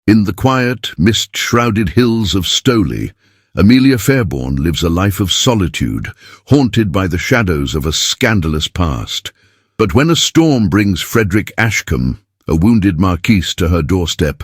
In the quiet, mist-shrouded hills of Stowley, Amelia Fairborn lives a life of solitude, haunted by the shadows of a scandalous past. But when a storm brings Frederick Ashcombe, a wounded Marquis, to her doorstep,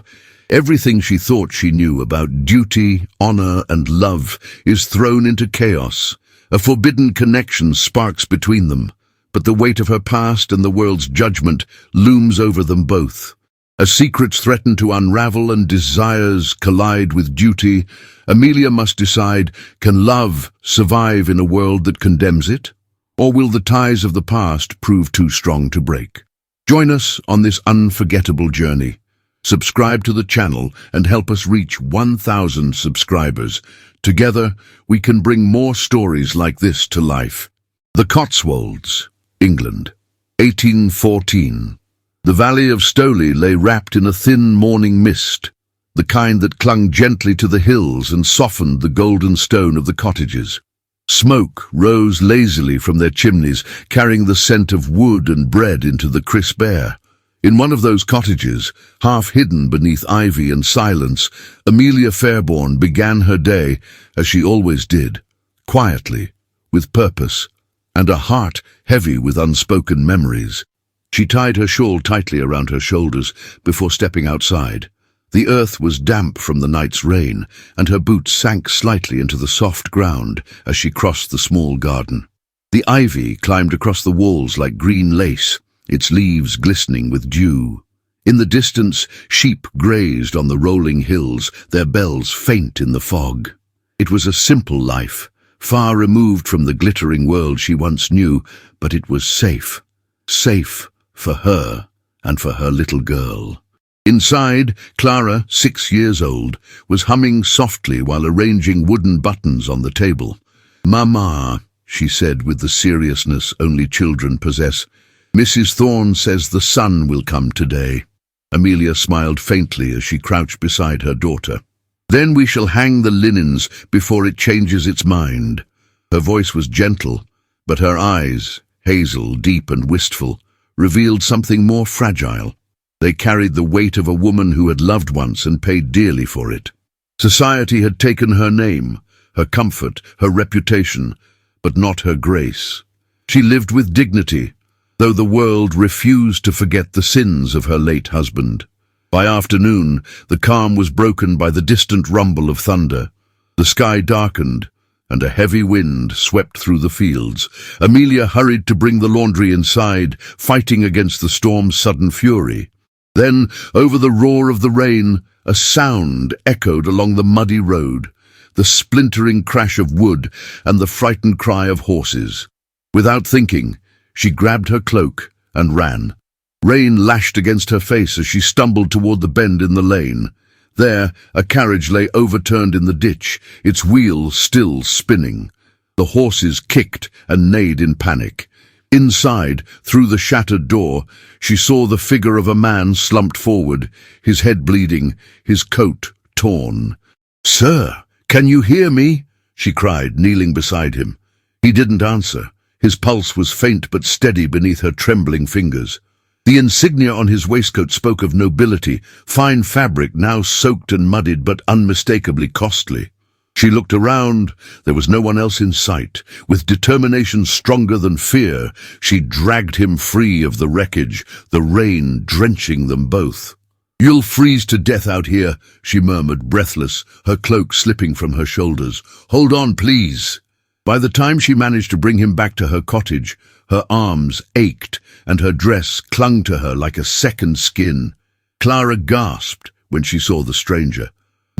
everything she thought she knew about duty, honor, and love is thrown into chaos. A forbidden connection sparks between them, but the weight of her past and the world's judgment looms over them both. As secrets threaten to unravel and desires collide with duty, Amelia must decide, can love survive in a world that condemns it? Or will the ties of the past prove too strong to break? Join us on this unforgettable journey. Subscribe to the channel and help us reach 1,000 subscribers. Together, we can bring more stories like this to life. The Cotswolds, England, 1814. The valley of Stowley lay wrapped in a thin morning mist, the kind that clung gently to the hills and softened the golden stone of the cottages. Smoke rose lazily from their chimneys, carrying the scent of wood and bread into the crisp air. In one of those cottages, half hidden beneath ivy and silence, Amelia Fairborn began her day as she always did, quietly, with purpose, and a heart heavy with unspoken memories. She tied her shawl tightly around her shoulders before stepping outside. The earth was damp from the night's rain, and her boots sank slightly into the soft ground as she crossed the small garden. The ivy climbed across the walls like green lace, its leaves glistening with dew. In the distance, sheep grazed on the rolling hills, their bells faint in the fog. It was a simple life, far removed from the glittering world she once knew, but it was safe. Safe for her and for her little girl. Inside, Clara, 6 years old, was humming softly while arranging wooden buttons on the table. "Mama," she said with the seriousness only children possess, "Mrs. Thorne says the sun will come today." Amelia smiled faintly as she crouched beside her daughter. "Then we shall hang the linens before it changes its mind." Her voice was gentle, but her eyes, hazel, deep and wistful, revealed something more fragile. They carried the weight of a woman who had loved once and paid dearly for it. Society had taken her name, her comfort, her reputation, but not her grace. She lived with dignity, though the world refused to forget the sins of her late husband. By afternoon, the calm was broken by the distant rumble of thunder. The sky darkened, and a heavy wind swept through the fields. Amelia hurried to bring the laundry inside, fighting against the storm's sudden fury. Then, over the roar of the rain, a sound echoed along the muddy road, the splintering crash of wood and the frightened cry of horses. Without thinking, she grabbed her cloak and ran. Rain lashed against her face as she stumbled toward the bend in the lane. There, a carriage lay overturned in the ditch, its wheels still spinning. The horses kicked and neighed in panic. Inside, through the shattered door, she saw the figure of a man slumped forward, his head bleeding, his coat torn. "Sir, can you hear me?" she cried, kneeling beside him. He didn't answer. His pulse was faint but steady beneath her trembling fingers. The insignia on his waistcoat spoke of nobility, fine fabric now soaked and muddied but unmistakably costly. She looked around. There was no one else in sight. With determination stronger than fear, she dragged him free of the wreckage, the rain drenching them both. "You'll freeze to death out here," she murmured, breathless, her cloak slipping from her shoulders. "Hold on, please." By the time she managed to bring him back to her cottage, her arms ached and her dress clung to her like a second skin. Clara gasped when she saw the stranger.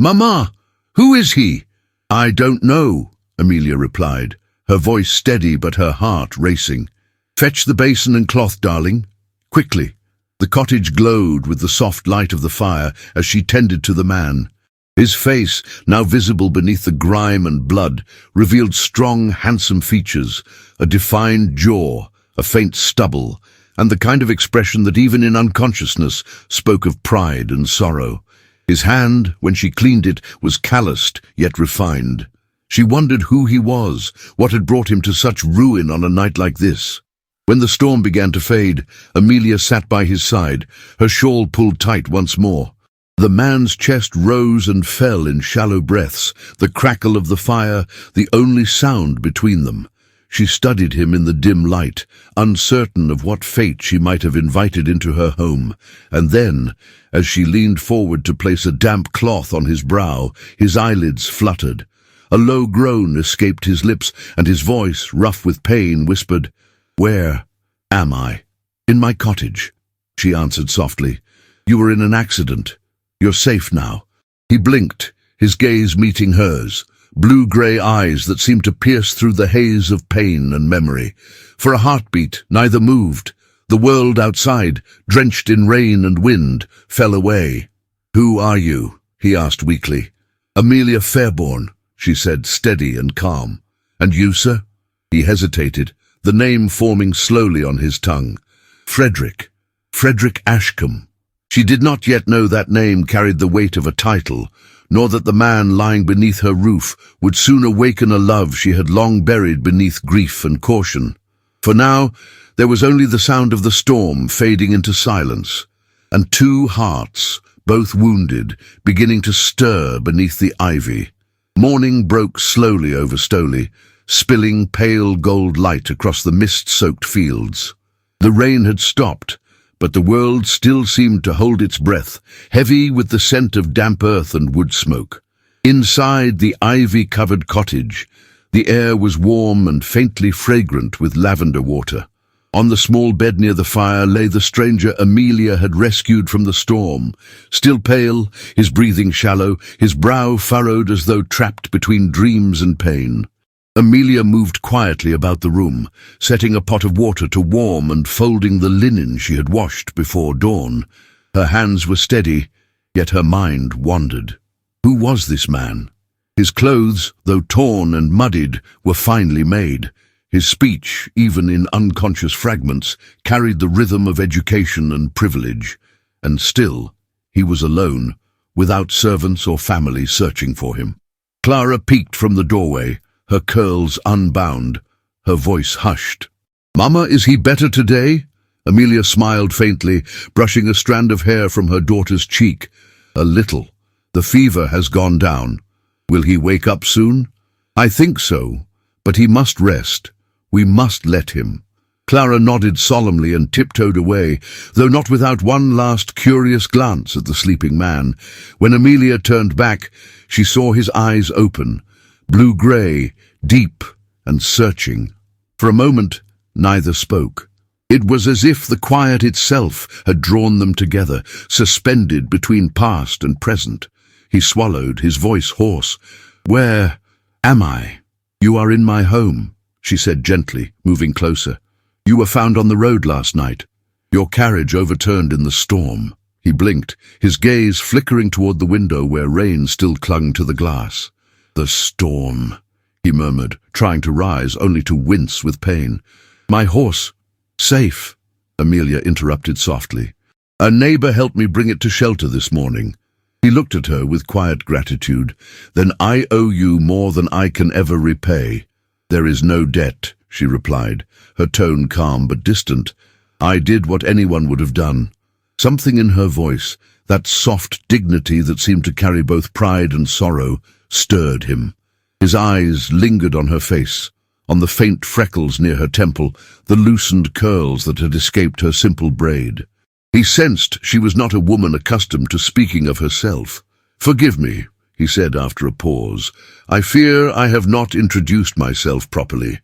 "Mama, who is he?" "I don't know," Amelia replied, her voice steady but her heart racing. "Fetch the basin and cloth, darling. Quickly." The cottage glowed with the soft light of the fire as she tended to the man. His face, now visible beneath the grime and blood, revealed strong, handsome features, a defined jaw, a faint stubble, and the kind of expression that even in unconsciousness spoke of pride and sorrow. His hand, when she cleaned it, was calloused yet refined. She wondered who he was, what had brought him to such ruin on a night like this. When the storm began to fade, Amelia sat by his side, her shawl pulled tight once more. The man's chest rose and fell in shallow breaths, the crackle of the fire the only sound between them. She studied him in the dim light, uncertain of what fate she might have invited into her home, and then, as she leaned forward to place a damp cloth on his brow, his eyelids fluttered. A low groan escaped his lips, and his voice, rough with pain, whispered, "Where am I?" "In my cottage," she answered softly. "You were in an accident. You're safe now." He blinked, his gaze meeting hers, blue-grey eyes that seemed to pierce through the haze of pain and memory. For a heartbeat, neither moved. The world outside, drenched in rain and wind, fell away. "Who are you?" he asked weakly. "Amelia Fairborn," she said, steady and calm. "And you, sir?" He hesitated, the name forming slowly on his tongue. "Frederick Ashcombe." She did not yet know that name carried the weight of a title, nor that the man lying beneath her roof would soon awaken a love she had long buried beneath grief and caution. For now, there was only the sound of the storm fading into silence, and two hearts, both wounded, beginning to stir beneath the ivy. Morning broke slowly over Stoley, spilling pale gold light across the mist-soaked fields. The rain had stopped, but the world still seemed to hold its breath, heavy with the scent of damp earth and wood smoke. Inside the ivy-covered cottage, the air was warm and faintly fragrant with lavender water. On the small bed near the fire lay the stranger Amelia had rescued from the storm, still pale, his breathing shallow, his brow furrowed as though trapped between dreams and pain. Amelia moved quietly about the room, setting a pot of water to warm and folding the linen she had washed before dawn. Her hands were steady, yet her mind wandered. Who was this man? His clothes, though torn and muddied, were finely made. His speech, even in unconscious fragments, carried the rhythm of education and privilege. And still, he was alone, without servants or family searching for him. Clara peeked from the doorway, her curls unbound, her voice hushed. "Mama, is he better today?" Amelia smiled faintly, brushing a strand of hair from her daughter's cheek. "A little. The fever has gone down. Will he wake up soon?" "I think so, but he must rest. We must let him." Clara nodded solemnly and tiptoed away, though not without one last curious glance at the sleeping man. When Amelia turned back, she saw his eyes open, blue-grey, deep and searching. For a moment, neither spoke. It was as if the quiet itself had drawn them together, suspended between past and present. He swallowed, his voice hoarse. "Where am I?" "You are in my home," she said gently, moving closer. "You were found on the road last night. Your carriage overturned in the storm." He blinked, his gaze flickering toward the window where rain still clung to the glass. "The storm," he murmured, trying to rise, only to wince with pain. "My horse, safe," Amelia interrupted softly. "A neighbor helped me bring it to shelter this morning." He looked at her with quiet gratitude. "Then I owe you more than I can ever repay." "There is no debt," she replied, her tone calm but distant. "I did what anyone would have done." Something in her voice, that soft dignity that seemed to carry both pride and sorrow, stirred him. His eyes lingered on her face, on the faint freckles near her temple, the loosened curls that had escaped her simple braid. He sensed she was not a woman accustomed to speaking of herself. "Forgive me," he said after a pause. "I fear I have not introduced myself properly.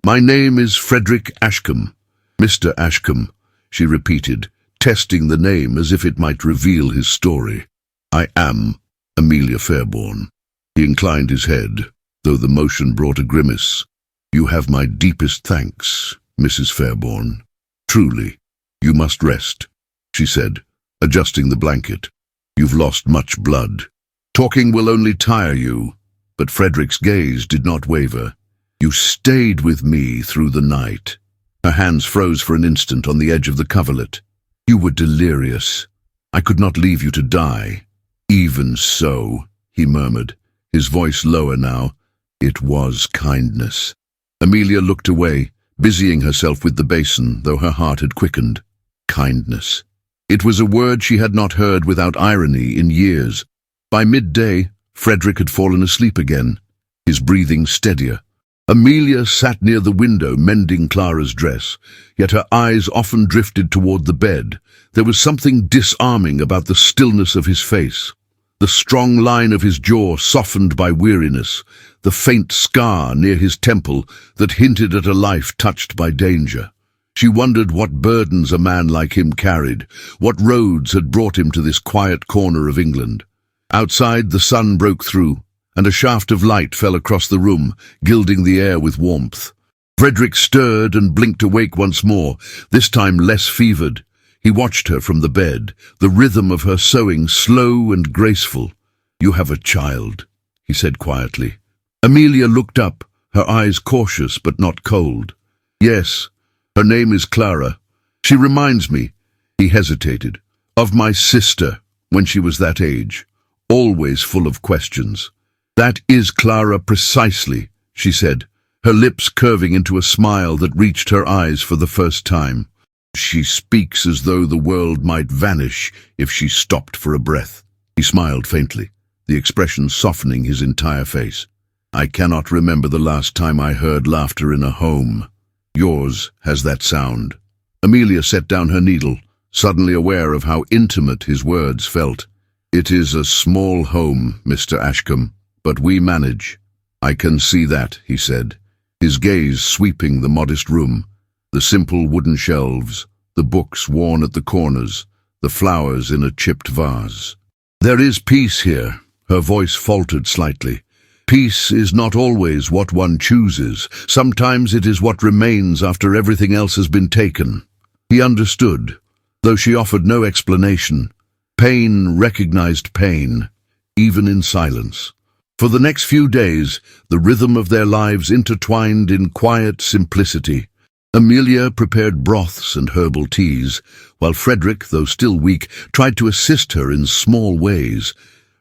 My name is Frederick Ashcombe." "Mr. Ashcombe," she repeated, testing the name as if it might reveal his story. "I am Amelia Fairborn." He inclined his head, though the motion brought a grimace. "You have my deepest thanks, Mrs. Fairborn. Truly, you must rest," she said, adjusting the blanket. "You've lost much blood. Talking will only tire you." But Frederick's gaze did not waver. "You stayed with me through the night." Her hands froze for an instant on the edge of the coverlet. "You were delirious. I could not leave you to die." "Even so," he murmured, his voice lower now, "it was kindness." Amelia looked away, busying herself with the basin, though her heart had quickened. Kindness. It was a word she had not heard without irony in years. By midday, Frederick had fallen asleep again, his breathing steadier. Amelia sat near the window mending Clara's dress, yet her eyes often drifted toward the bed. There was something disarming about the stillness of his face, the strong line of his jaw softened by weariness, the faint scar near his temple that hinted at a life touched by danger. She wondered what burdens a man like him carried, what roads had brought him to this quiet corner of England. Outside, the sun broke through, and a shaft of light fell across the room, gilding the air with warmth. Frederick stirred and blinked awake once more, this time less fevered. He watched her from the bed, the rhythm of her sewing slow and graceful. "You have a child," he said quietly. Amelia looked up, her eyes cautious but not cold. "Yes, her name is Clara. She reminds me," he hesitated, "of my sister when she was that age, always full of questions." "That is Clara precisely," she said, her lips curving into a smile that reached her eyes for the first time. "She speaks as though the world might vanish if she stopped for a breath." He smiled faintly, the expression softening his entire face. "I cannot remember the last time I heard laughter in a home. Yours has that sound." Amelia set down her needle, suddenly aware of how intimate his words felt. "It is a small home, Mr. Ashcombe, but we manage." "I can see that," he said, his gaze sweeping the modest room. The simple wooden shelves, the books worn at the corners, the flowers in a chipped vase. "There is peace here," her voice faltered slightly. "Peace is not always what one chooses. Sometimes it is what remains after everything else has been taken." He understood, though she offered no explanation. Pain recognized pain, even in silence. For the next few days, the rhythm of their lives intertwined in quiet simplicity. Amelia prepared broths and herbal teas, while Frederick, though still weak, tried to assist her in small ways,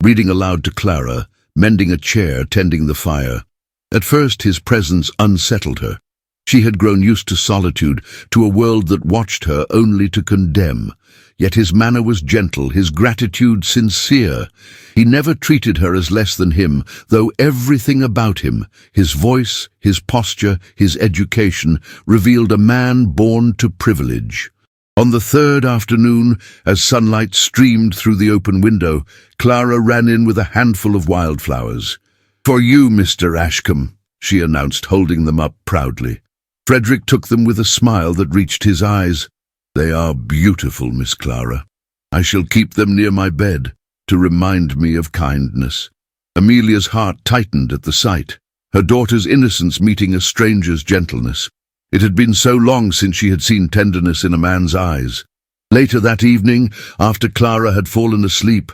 reading aloud to Clara, mending a chair, tending the fire. At first his presence unsettled her. She had grown used to solitude, to a world that watched her only to condemn. Yet his manner was gentle, his gratitude sincere. He never treated her as less than him, though everything about him, his voice, his posture, his education, revealed a man born to privilege. On the third afternoon, as sunlight streamed through the open window, Clara ran in with a handful of wildflowers. "For you, Mr. Ashcombe," she announced, holding them up proudly. Frederick took them with a smile that reached his eyes. "They are beautiful, Miss Clara. I shall keep them near my bed, to remind me of kindness." Amelia's heart tightened at the sight, her daughter's innocence meeting a stranger's gentleness. It had been so long since she had seen tenderness in a man's eyes. Later that evening, after Clara had fallen asleep,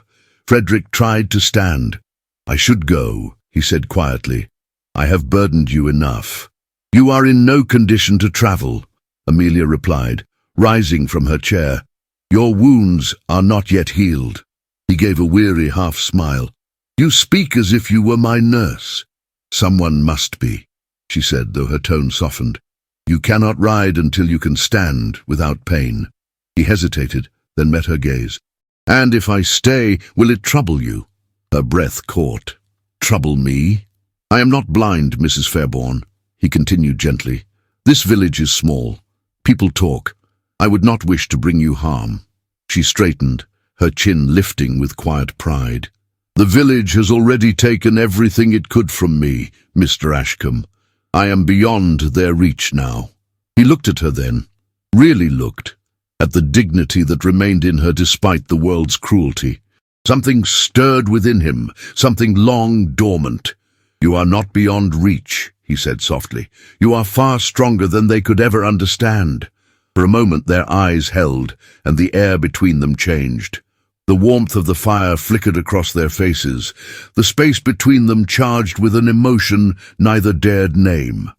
Frederick tried to stand. "I should go," he said quietly. "I have burdened you enough." "You are in no condition to travel," Amelia replied, rising from her chair. "Your wounds are not yet healed." He gave a weary half-smile. "You speak as if you were my nurse." "Someone must be," she said, though her tone softened. "You cannot ride until you can stand without pain." He hesitated, then met her gaze. "And if I stay, will it trouble you?" Her breath caught. "Trouble me?" "I am not blind, Mrs. Fairbairn," he continued gently. "This village is small. People talk. I would not wish to bring you harm." She straightened, her chin lifting with quiet pride. "The village has already taken everything it could from me, Mr. Ashcombe. I am beyond their reach now." He looked at her then, really looked, at the dignity that remained in her despite the world's cruelty. Something stirred within him, something long dormant. "You are not beyond reach," he said softly. "You are far stronger than they could ever understand." For a moment their eyes held, and the air between them changed. The warmth of the fire flickered across their faces, the space between them charged with an emotion neither dared name.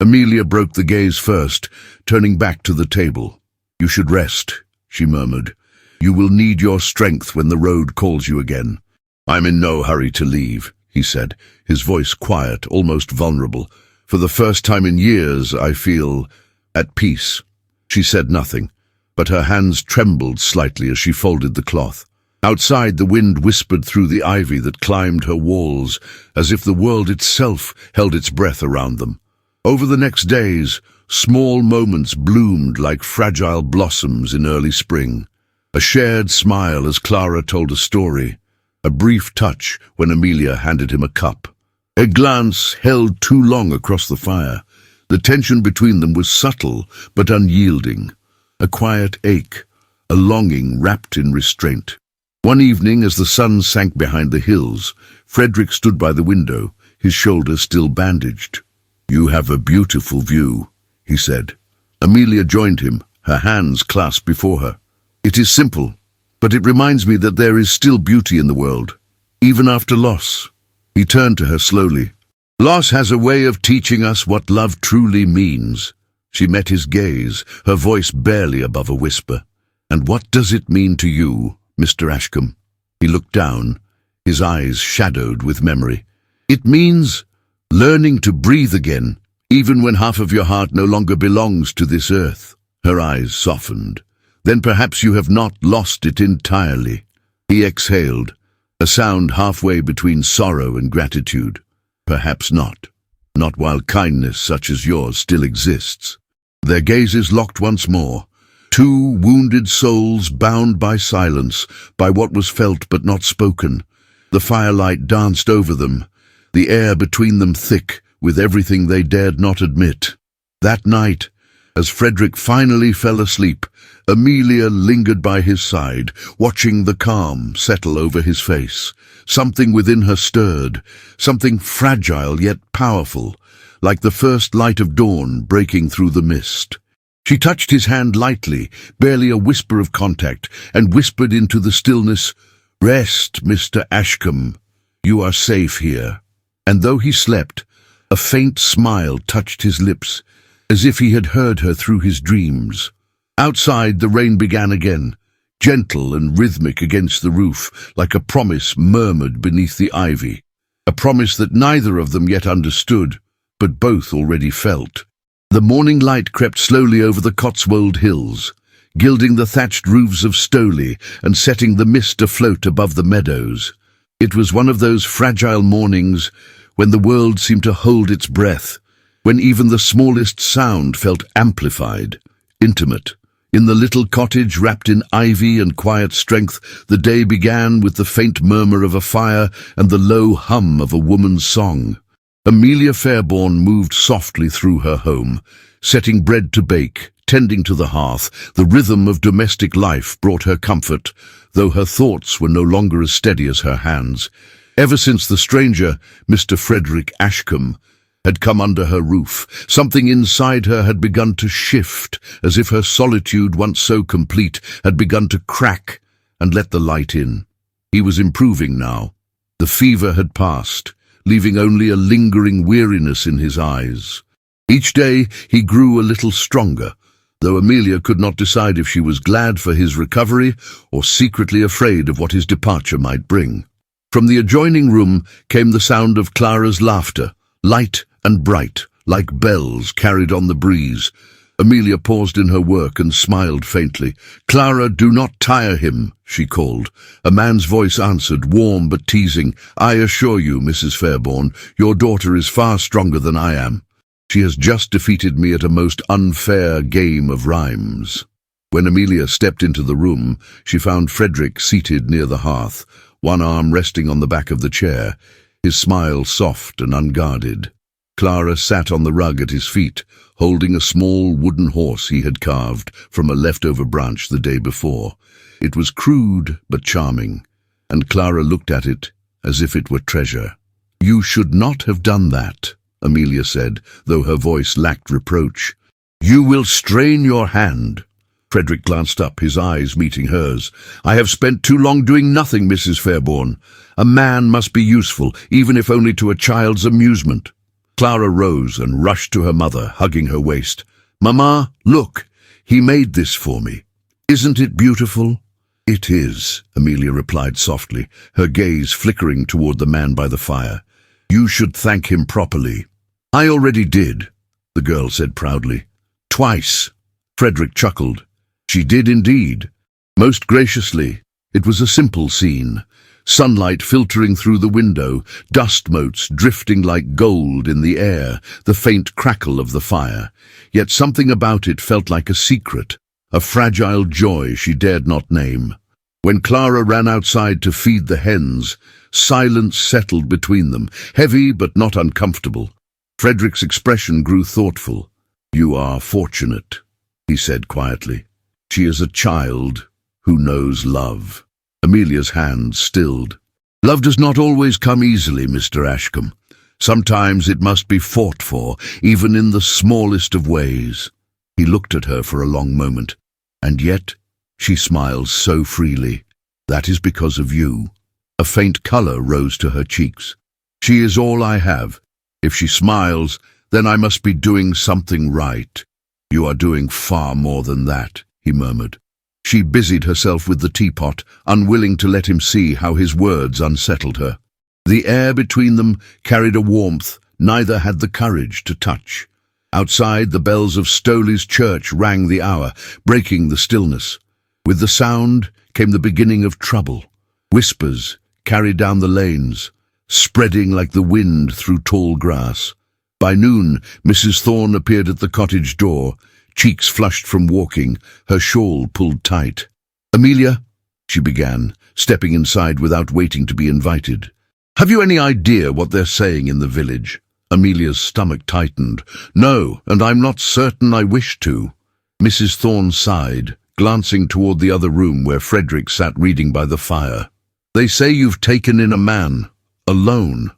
Amelia broke the gaze first, turning back to the table. "You should rest," she murmured. "You will need your strength when the road calls you again." "I'm in no hurry to leave," he said, his voice quiet, almost vulnerable. "For the first time in years, I feel at peace." She said nothing, but her hands trembled slightly as she folded the cloth. Outside, the wind whispered through the ivy that climbed her walls, as if the world itself held its breath around them. Over the next days, small moments bloomed like fragile blossoms in early spring. A shared smile as Clara told a story, a brief touch when Amelia handed him a cup. A glance held too long across the fire. The tension between them was subtle but unyielding, a quiet ache, a longing wrapped in restraint. One evening, as the sun sank behind the hills, Frederick stood by the window, his shoulders still bandaged. "You have a beautiful view," he said. Amelia joined him, her hands clasped before her. "It is simple, but it reminds me that there is still beauty in the world, even after loss." He turned to her slowly. "Loss has a way of teaching us what love truly means." She met his gaze, her voice barely above a whisper. "And what does it mean to you, Mr. Ashcombe?" He looked down, his eyes shadowed with memory. "It means learning to breathe again, even when half of your heart no longer belongs to this earth." Her eyes softened. "Then perhaps you have not lost it entirely." He exhaled, a sound halfway between sorrow and gratitude. "Perhaps not. Not while kindness such as yours still exists." Their gazes locked once more. Two wounded souls bound by silence, by what was felt but not spoken. The firelight danced over them, the air between them thick with everything they dared not admit. That night, as Frederick finally fell asleep, Amelia lingered by his side, watching the calm settle over his face. Something within her stirred, something fragile yet powerful, like the first light of dawn breaking through the mist. She touched his hand lightly, barely a whisper of contact, and whispered into the stillness, "Rest, Mr. Ashcombe. You are safe here." And though he slept, a faint smile touched his lips, as if he had heard her through his dreams. Outside, the rain began again, gentle and rhythmic against the roof, like a promise murmured beneath the ivy. A promise that neither of them yet understood, but both already felt. The morning light crept slowly over the Cotswold hills, gilding the thatched roofs of Stowley and setting the mist afloat above the meadows. It was one of those fragile mornings when the world seemed to hold its breath, when even the smallest sound felt amplified, intimate. In the little cottage wrapped in ivy and quiet strength, the day began with the faint murmur of a fire and the low hum of a woman's song. Amelia Fairbairn moved softly through her home, setting bread to bake, tending to the hearth. The rhythm of domestic life brought her comfort, though her thoughts were no longer as steady as her hands. Ever since the stranger, Mr. Frederick Ashcombe, had come under her roof, something inside her had begun to shift, as if her solitude, once so complete, had begun to crack and let the light in. He was improving now. The fever had passed, leaving only a lingering weariness in his eyes. Each day he grew a little stronger, though Amelia could not decide if she was glad for his recovery or secretly afraid of what his departure might bring. From the adjoining room came the sound of Clara's laughter, light and bright, like bells carried on the breeze. Amelia paused in her work and smiled faintly. "Clara, do not tire him," she called. A man's voice answered, warm but teasing. "I assure you, Mrs. Fairbairn, your daughter is far stronger than I am. She has just defeated me at a most unfair game of rhymes." When Amelia stepped into the room, she found Frederick seated near the hearth, one arm resting on the back of the chair, his smile soft and unguarded. Clara sat on the rug at his feet, holding a small wooden horse he had carved from a leftover branch the day before. It was crude but charming, and Clara looked at it as if it were treasure. "You should not have done that," Amelia said, though her voice lacked reproach. "You will strain your hand." Frederick glanced up, his eyes meeting hers. "I have spent too long doing nothing, Mrs. Fairbairn. A man must be useful, even if only to a child's amusement." Clara rose and rushed to her mother, hugging her waist. "Mamma, look, he made this for me. Isn't it beautiful?" "It is," Amelia replied softly, her gaze flickering toward the man by the fire. "You should thank him properly." "I already did," the girl said proudly. "Twice." Frederick chuckled. She did indeed. Most graciously. It was a simple scene. Sunlight filtering through the window, dust motes drifting like gold in the air, the faint crackle of the fire. Yet something about it felt like a secret, a fragile joy she dared not name. When Clara ran outside to feed the hens, silence settled between them, heavy but not uncomfortable. Frederick's expression grew thoughtful. "You are fortunate," he said quietly. "She is a child who knows love." Amelia's hand stilled. "Love does not always come easily, Mr. Ashcombe. Sometimes it must be fought for, even in the smallest of ways." He looked at her for a long moment. "And yet," she smiled so freely, "that is because of you." A faint colour rose to her cheeks. "She is all I have. If she smiles, then I must be doing something right." "You are doing far more than that," he murmured. She busied herself with the teapot, unwilling to let him see how his words unsettled her. The air between them carried a warmth neither had the courage to touch. Outside, the bells of Stoley's church rang the hour, breaking the stillness. With the sound came the beginning of trouble. Whispers carried down the lanes, spreading like the wind through tall grass. By noon, Mrs. Thorne appeared at the cottage door, cheeks flushed from walking, her shawl pulled tight. "Amelia," she began, stepping inside without waiting to be invited. "Have you any idea what they're saying in the village?" Amelia's stomach tightened. "No, and I'm not certain I wish to." Mrs. Thorne sighed, glancing toward the other room where Frederick sat reading by the fire. "They say you've taken in a man, alone,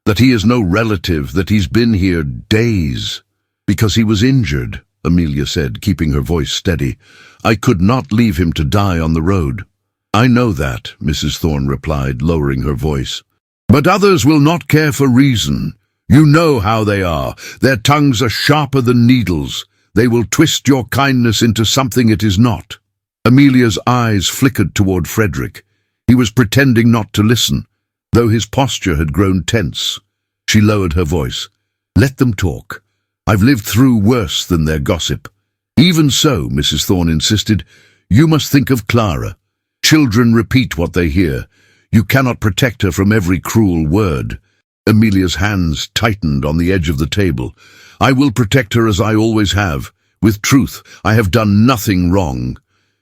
that he is no relative, that he's been here days." "Because he was injured," Amelia said, keeping her voice steady. "I could not leave him to die on the road." "I know that," Mrs. Thorne replied, lowering her voice. "But others will not care for reason. You know how they are. Their tongues are sharper than needles. They will twist your kindness into something it is not." Amelia's eyes flickered toward Frederick. He was pretending not to listen, though his posture had grown tense. She lowered her voice. "Let them talk. I've lived through worse than their gossip." "Even so," Mrs. Thorne insisted, "you must think of Clara. Children repeat what they hear. You cannot protect her from every cruel word." Amelia's hands tightened on the edge of the table. "I will protect her as I always have. With truth, I have done nothing wrong."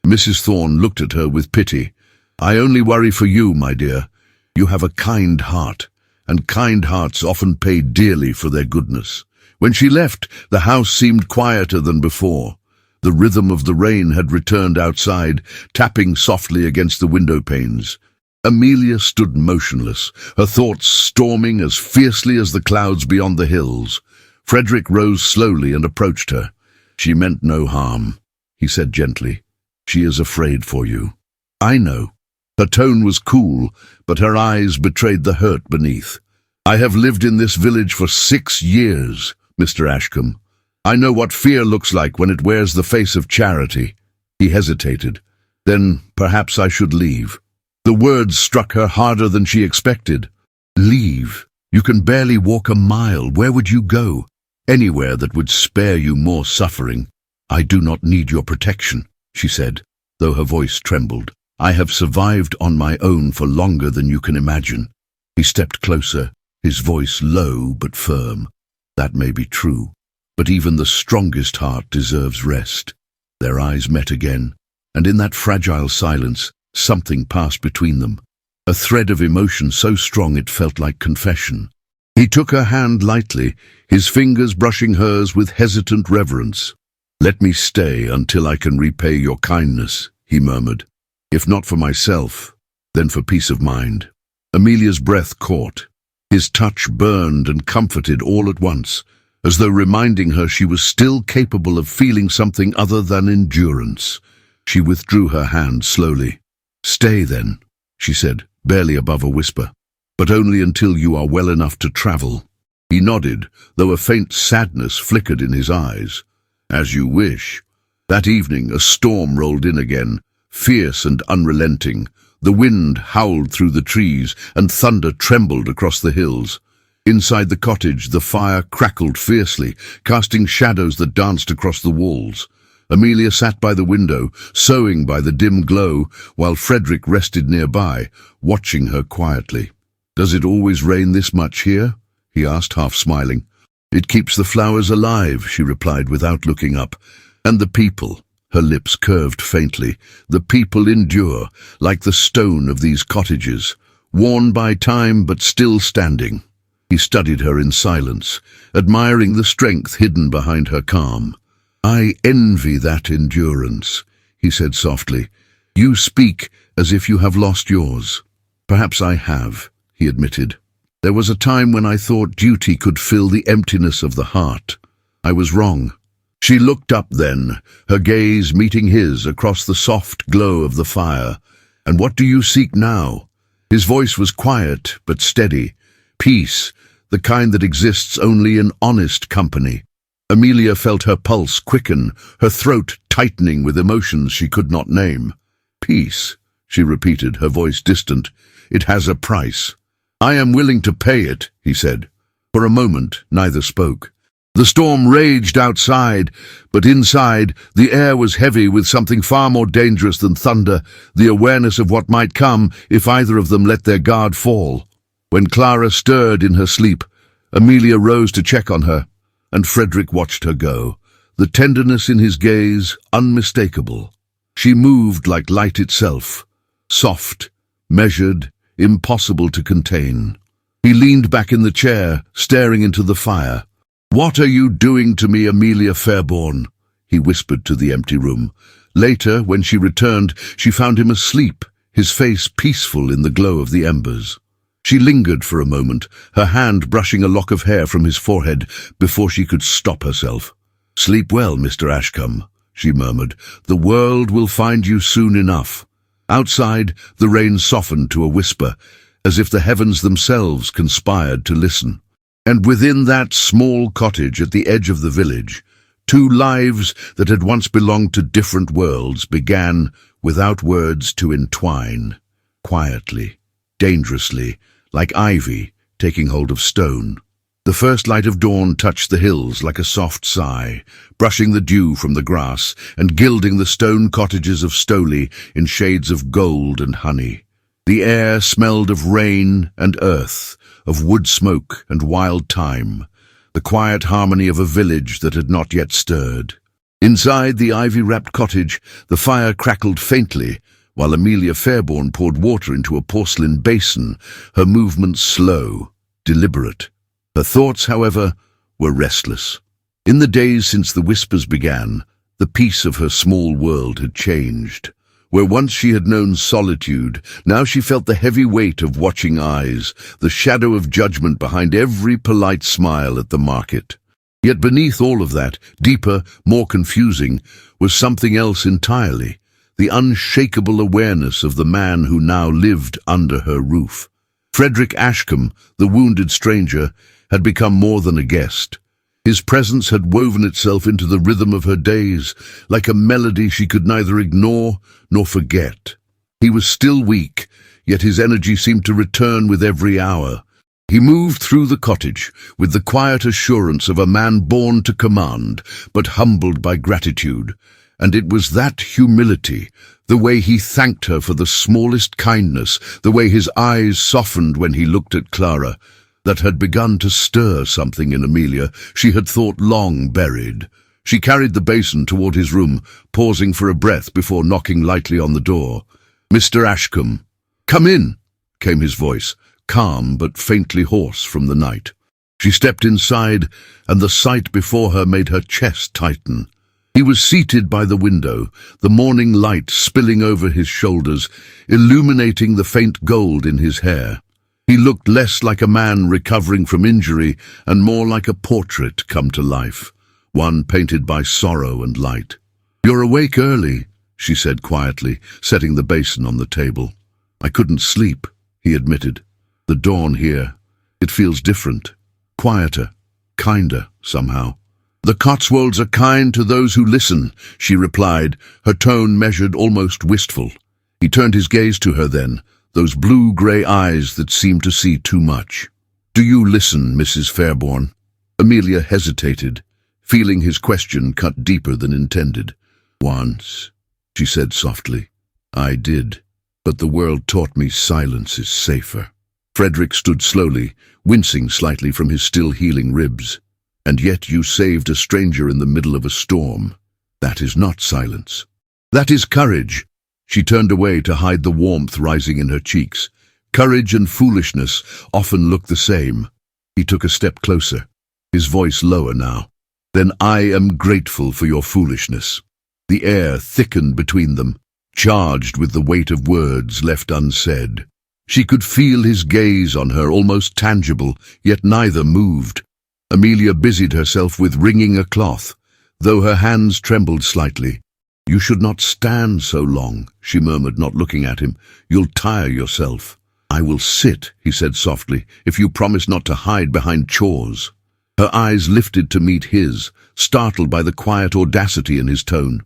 Mrs. Thorne looked at her with pity. "I only worry for you, my dear. You have a kind heart, and kind hearts often pay dearly for their goodness." When she left, the house seemed quieter than before. The rhythm of the rain had returned outside, tapping softly against the window panes. Amelia stood motionless, her thoughts storming as fiercely as the clouds beyond the hills. Frederick rose slowly and approached her. "She meant no harm," he said gently. "She is afraid for you." "I know." Her tone was cool, but her eyes betrayed the hurt beneath. "I have lived in this village for 6 years, Mr. Ashcombe. I know what fear looks like when it wears the face of charity." He hesitated. "Then perhaps I should leave." The words struck her harder than she expected. "Leave? You can barely walk a mile. Where would you go?" "Anywhere that would spare you more suffering." "I do not need your protection," she said, though her voice trembled. "I have survived on my own for longer than you can imagine." He stepped closer, his voice low but firm. "That may be true, but even the strongest heart deserves rest." Their eyes met again, and in that fragile silence, something passed between them, a thread of emotion so strong it felt like confession. He took her hand lightly, his fingers brushing hers with hesitant reverence. "Let me stay until I can repay your kindness," he murmured. "If not for myself, then for peace of mind." Amelia's breath caught. His touch burned and comforted all at once, as though reminding her she was still capable of feeling something other than endurance. She withdrew her hand slowly. "Stay then," she said, barely above a whisper, "but only until you are well enough to travel." He nodded, though a faint sadness flickered in his eyes. "As you wish." That evening a storm rolled in again, fierce and unrelenting. The wind howled through the trees, and thunder trembled across the hills. Inside the cottage, the fire crackled fiercely, casting shadows that danced across the walls. Amelia sat by the window, sewing by the dim glow, while Frederick rested nearby, watching her quietly. "Does it always rain this much here?" he asked, half smiling. "It keeps the flowers alive," she replied without looking up. "And the people," her lips curved faintly, "the people endure, like the stone of these cottages, worn by time but still standing." He studied her in silence, admiring the strength hidden behind her calm. "I envy that endurance," he said softly. "You speak as if you have lost yours." "Perhaps I have," he admitted. "There was a time when I thought duty could fill the emptiness of the heart. I was wrong." She looked up then, her gaze meeting his across the soft glow of the fire. "And what do you seek now?" His voice was quiet but steady. "Peace, the kind that exists only in honest company." Amelia felt her pulse quicken, her throat tightening with emotions she could not name. "Peace," she repeated, her voice distant. "It has a price." "I am willing to pay it," he said. For a moment, neither spoke. The storm raged outside, but inside, the air was heavy with something far more dangerous than thunder, the awareness of what might come if either of them let their guard fall. When Clara stirred in her sleep, Amelia rose to check on her, and Frederick watched her go, the tenderness in his gaze unmistakable. She moved like light itself, soft, measured, impossible to contain. He leaned back in the chair, staring into the fire. "What are you doing to me, Amelia Fairborn?" he whispered to the empty room. Later, when she returned, she found him asleep, his face peaceful in the glow of the embers. She lingered for a moment, her hand brushing a lock of hair from his forehead before she could stop herself. "Sleep well, Mr. Ashcombe," she murmured. "The world will find you soon enough." Outside, the rain softened to a whisper, as if the heavens themselves conspired to listen. And within that small cottage at the edge of the village, two lives that had once belonged to different worlds began, without words, to entwine, quietly, dangerously, like ivy taking hold of stone. The first light of dawn touched the hills like a soft sigh, brushing the dew from the grass and gilding the stone cottages of Stoley in shades of gold and honey. The air smelled of rain and earth, of wood smoke and wild thyme, the quiet harmony of a village that had not yet stirred. Inside the ivy-wrapped cottage, the fire crackled faintly, while Amelia Fairborn poured water into a porcelain basin, her movements slow, deliberate. Her thoughts, however, were restless. In the days since the whispers began, the peace of her small world had changed. Where once she had known solitude, now she felt the heavy weight of watching eyes, the shadow of judgment behind every polite smile at the market. Yet beneath all of that, deeper, more confusing, was something else entirely, the unshakable awareness of the man who now lived under her roof. Frederick Ashcombe, the wounded stranger, had become more than a guest. His presence had woven itself into the rhythm of her days, like a melody she could neither ignore nor forget. He was still weak, yet his energy seemed to return with every hour. He moved through the cottage with the quiet assurance of a man born to command, but humbled by gratitude. And it was that humility, the way he thanked her for the smallest kindness, the way his eyes softened when he looked at Clara, that had begun to stir something in Amelia she had thought long buried. She carried the basin toward his room, pausing for a breath before knocking lightly on the door. "Mr. Ashcombe." "Come in," came his voice, calm but faintly hoarse from the night. She stepped inside, and the sight before her made her chest tighten. He was seated by the window, the morning light spilling over his shoulders, illuminating the faint gold in his hair. He looked less like a man recovering from injury and more like a portrait come to life, one painted by sorrow and light. "You're awake early," she said quietly, setting the basin on the table. "I couldn't sleep," he admitted. "The dawn here, it feels different, quieter, kinder somehow." "The Cotswolds are kind to those who listen," she replied, her tone measured, almost wistful. He turned his gaze to her then, those blue-grey eyes that seemed to see too much. "Do you listen, Mrs. Fairborn?" Amelia hesitated, feeling his question cut deeper than intended. Once, she said softly. I did, but the world taught me silence is safer. Frederick stood slowly, wincing slightly from his still healing ribs. And yet you saved a stranger in the middle of a storm. That is not silence. That is courage. She turned away to hide the warmth rising in her cheeks. Courage and foolishness often look the same. He took a step closer, his voice lower now. Then I am grateful for your foolishness. The air thickened between them, charged with the weight of words left unsaid. She could feel his gaze on her, almost tangible, yet neither moved. Amelia busied herself with wringing a cloth, though her hands trembled slightly. You should not stand so long, she murmured, not looking at him. You'll tire yourself. I will sit, he said softly, if you promise not to hide behind chores. Her eyes lifted to meet his, startled by the quiet audacity in his tone.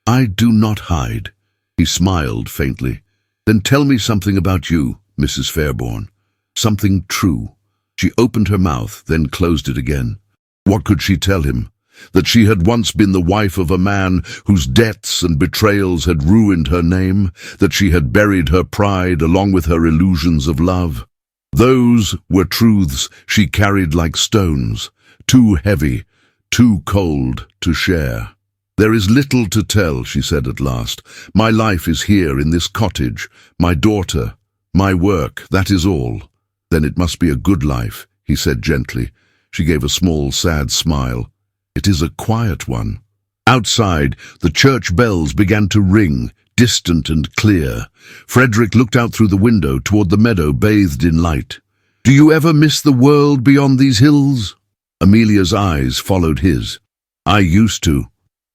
I do not hide. He smiled faintly. Then tell me something about you, Mrs. Fairbourne. Something true. She opened her mouth, then closed it again. What could she tell him? That she had once been the wife of a man whose debts and betrayals had ruined her name, that she had buried her pride along with her illusions of love. Those were truths she carried like stones, too heavy, too cold to share. There is little to tell, she said at last. My life is here in this cottage, my daughter, my work, that is all. Then it must be a good life, he said gently. She gave a small, sad smile. It is a quiet one. Outside, the church bells began to ring, distant and clear. Frederick looked out through the window toward the meadow bathed in light. Do you ever miss the world beyond these hills? Amelia's eyes followed his. I used to.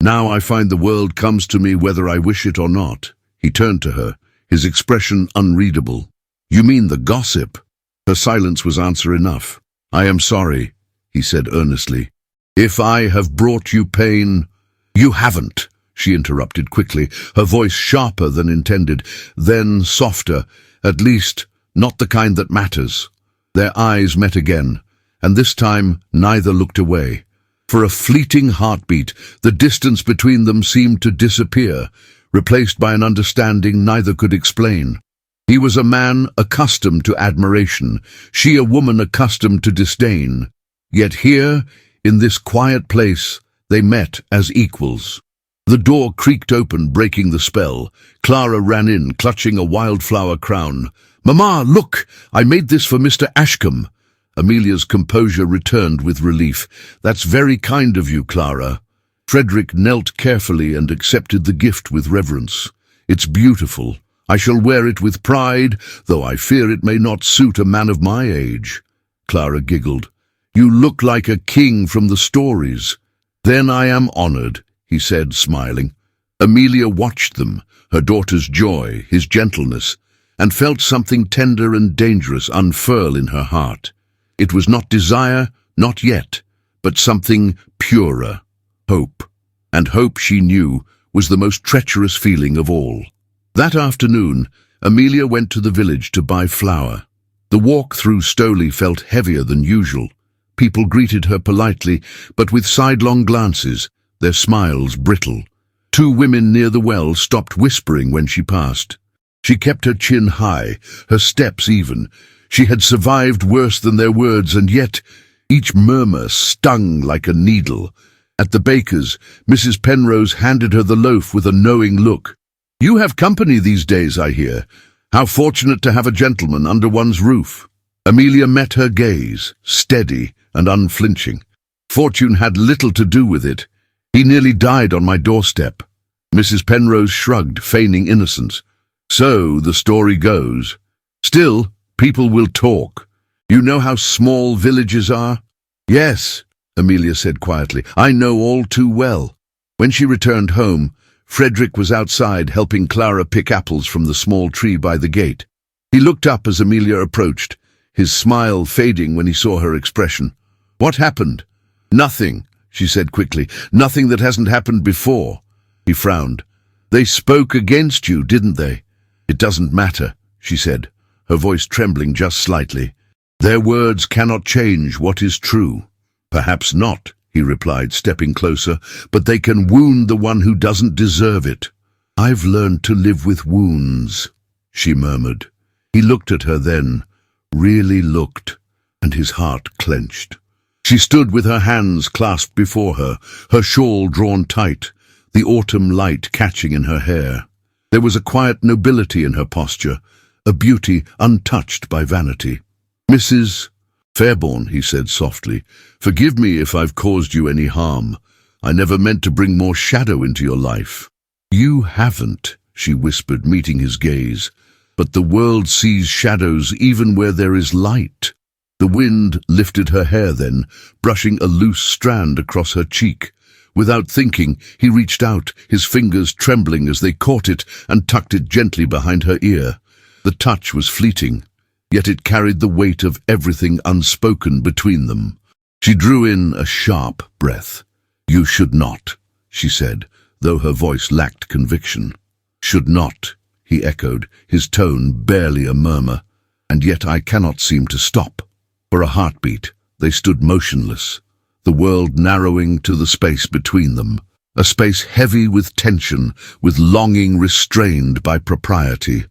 Now I find the world comes to me whether I wish it or not. He turned to her, his expression unreadable. You mean the gossip? Her silence was answer enough. I am sorry, he said earnestly. If I have brought you pain— You haven't, she interrupted quickly, her voice sharper than intended, then softer, at least not the kind that matters. Their eyes met again, and this time neither looked away. For a fleeting heartbeat, the distance between them seemed to disappear, replaced by an understanding neither could explain. He was a man accustomed to admiration, she a woman accustomed to disdain. Yet here, in this quiet place, they met as equals. The door creaked open, breaking the spell. Clara ran in, clutching a wildflower crown. Mamma, look! I made this for Mr. Ashcombe. Amelia's composure returned with relief. That's very kind of you, Clara. Frederick knelt carefully and accepted the gift with reverence. It's beautiful. I shall wear it with pride, though I fear it may not suit a man of my age. Clara giggled. You look like a king from the stories. Then I am honored, he said, smiling. Amelia watched them, her daughter's joy, his gentleness, and felt something tender and dangerous unfurl in her heart. It was not desire, not yet, but something purer, hope. And hope, she knew, was the most treacherous feeling of all. That afternoon, Amelia went to the village to buy flour. The walk through Stowley felt heavier than usual. People greeted her politely, but with sidelong glances, their smiles brittle. Two women near the well stopped whispering when she passed. She kept her chin high, her steps even. She had survived worse than their words, and yet each murmur stung like a needle. At the baker's, Mrs. Penrose handed her the loaf with a knowing look. You have company these days, I hear. How fortunate to have a gentleman under one's roof. Amelia met her gaze, steady and unflinching. Fortune had little to do with it. He nearly died on my doorstep. Mrs. Penrose shrugged, feigning innocence. So the story goes. Still, people will talk. You know how small villages are? Yes, Amelia said quietly. I know all too well. When she returned home, Frederick was outside helping Clara pick apples from the small tree by the gate. He looked up as Amelia approached, his smile fading when he saw her expression. What happened? Nothing, she said quickly. Nothing that hasn't happened before. He frowned. They spoke against you, didn't they? It doesn't matter, she said, her voice trembling just slightly. Their words cannot change what is true. Perhaps not, he replied, stepping closer, but they can wound the one who doesn't deserve it. I've learned to live with wounds, she murmured. He looked at her then, really looked, and his heart clenched. She stood with her hands clasped before her, her shawl drawn tight, the autumn light catching in her hair. There was a quiet nobility in her posture, a beauty untouched by vanity. Mrs. Fairborn, he said softly, forgive me if I've caused you any harm. I never meant to bring more shadow into your life. You haven't, she whispered, meeting his gaze. But the world sees shadows even where there is light. The wind lifted her hair then, brushing a loose strand across her cheek. Without thinking, he reached out, his fingers trembling as they caught it and tucked it gently behind her ear. The touch was fleeting, yet it carried the weight of everything unspoken between them. She drew in a sharp breath. You should not, she said, though her voice lacked conviction. Should not, he echoed, his tone barely a murmur. And yet I cannot seem to stop. For a heartbeat, they stood motionless, the world narrowing to the space between them, a space heavy with tension, with longing restrained by propriety.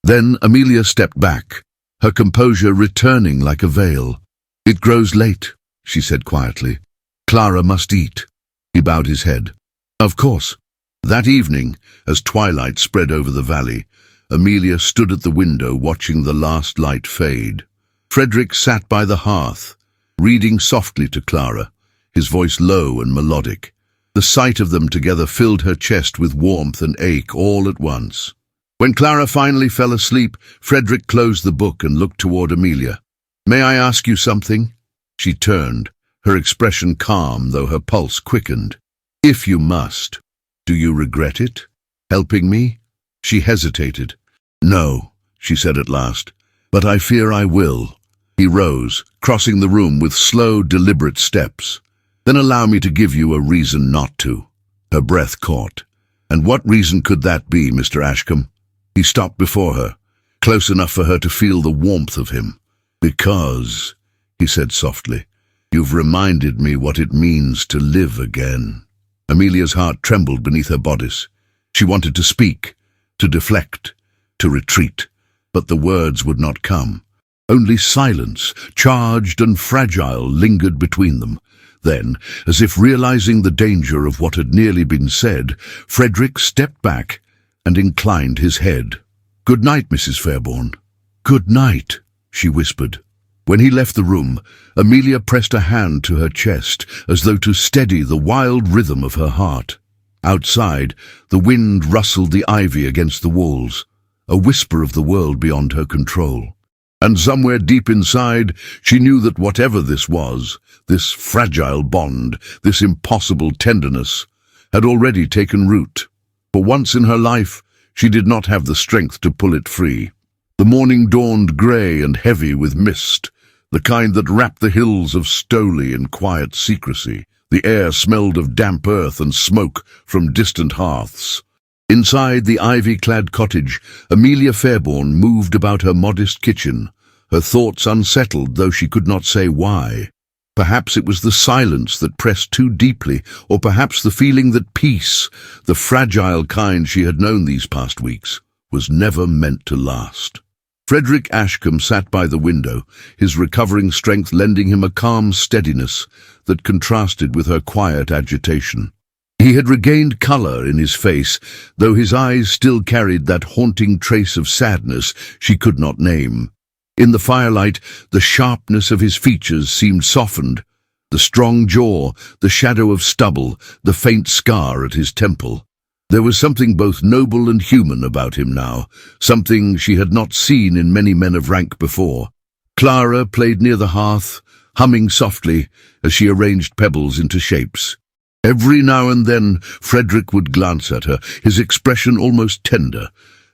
Then Amelia stepped back, her composure returning like a veil. It grows late, she said quietly. Clara must eat. He bowed his head. Of course. That evening, as twilight spread over the valley, Amelia stood at the window watching the last light fade. Frederick sat by the hearth, reading softly to Clara, his voice low and melodic. The sight of them together filled her chest with warmth and ache all at once. When Clara finally fell asleep, Frederick closed the book and looked toward Amelia. May I ask you something? She turned, her expression calm though her pulse quickened. If you must. Do you regret it? Helping me? She hesitated. No, she said at last, but I fear I will. He rose, crossing the room with slow, deliberate steps. Then allow me to give you a reason not to. Her breath caught. And what reason could that be, Mr. Ashcombe? He stopped before her, close enough for her to feel the warmth of him. Because, he said softly, you've reminded me what it means to live again. Amelia's heart trembled beneath her bodice. She wanted to speak, to deflect, to retreat, but the words would not come. Only silence, charged and fragile, lingered between them. Then, as if realizing the danger of what had nearly been said, Frederick stepped back and inclined his head. Good night, Mrs. Fairborn. Good night, she whispered. When he left the room, Amelia pressed a hand to her chest, as though to steady the wild rhythm of her heart. Outside, the wind rustled the ivy against the walls, a whisper of the world beyond her control. And somewhere deep inside, she knew that whatever this was, this fragile bond, this impossible tenderness, had already taken root. For once in her life, she did not have the strength to pull it free. The morning dawned grey and heavy with mist, the kind that wrapped the hills of Stowley in quiet secrecy. The air smelled of damp earth and smoke from distant hearths. Inside the ivy-clad cottage, Amelia Fairborn moved about her modest kitchen, her thoughts unsettled, though she could not say why. Perhaps it was the silence that pressed too deeply, or perhaps the feeling that peace, the fragile kind she had known these past weeks, was never meant to last. Frederick Ashcombe sat by the window, his recovering strength lending him a calm steadiness that contrasted with her quiet agitation. He had regained colour in his face, though his eyes still carried that haunting trace of sadness she could not name. In the firelight, the sharpness of his features seemed softened, the strong jaw, the shadow of stubble, the faint scar at his temple. There was something both noble and human about him now, something she had not seen in many men of rank before. Clara played near the hearth, humming softly as she arranged pebbles into shapes. Every now and then Frederick would glance at her, his expression almost tender,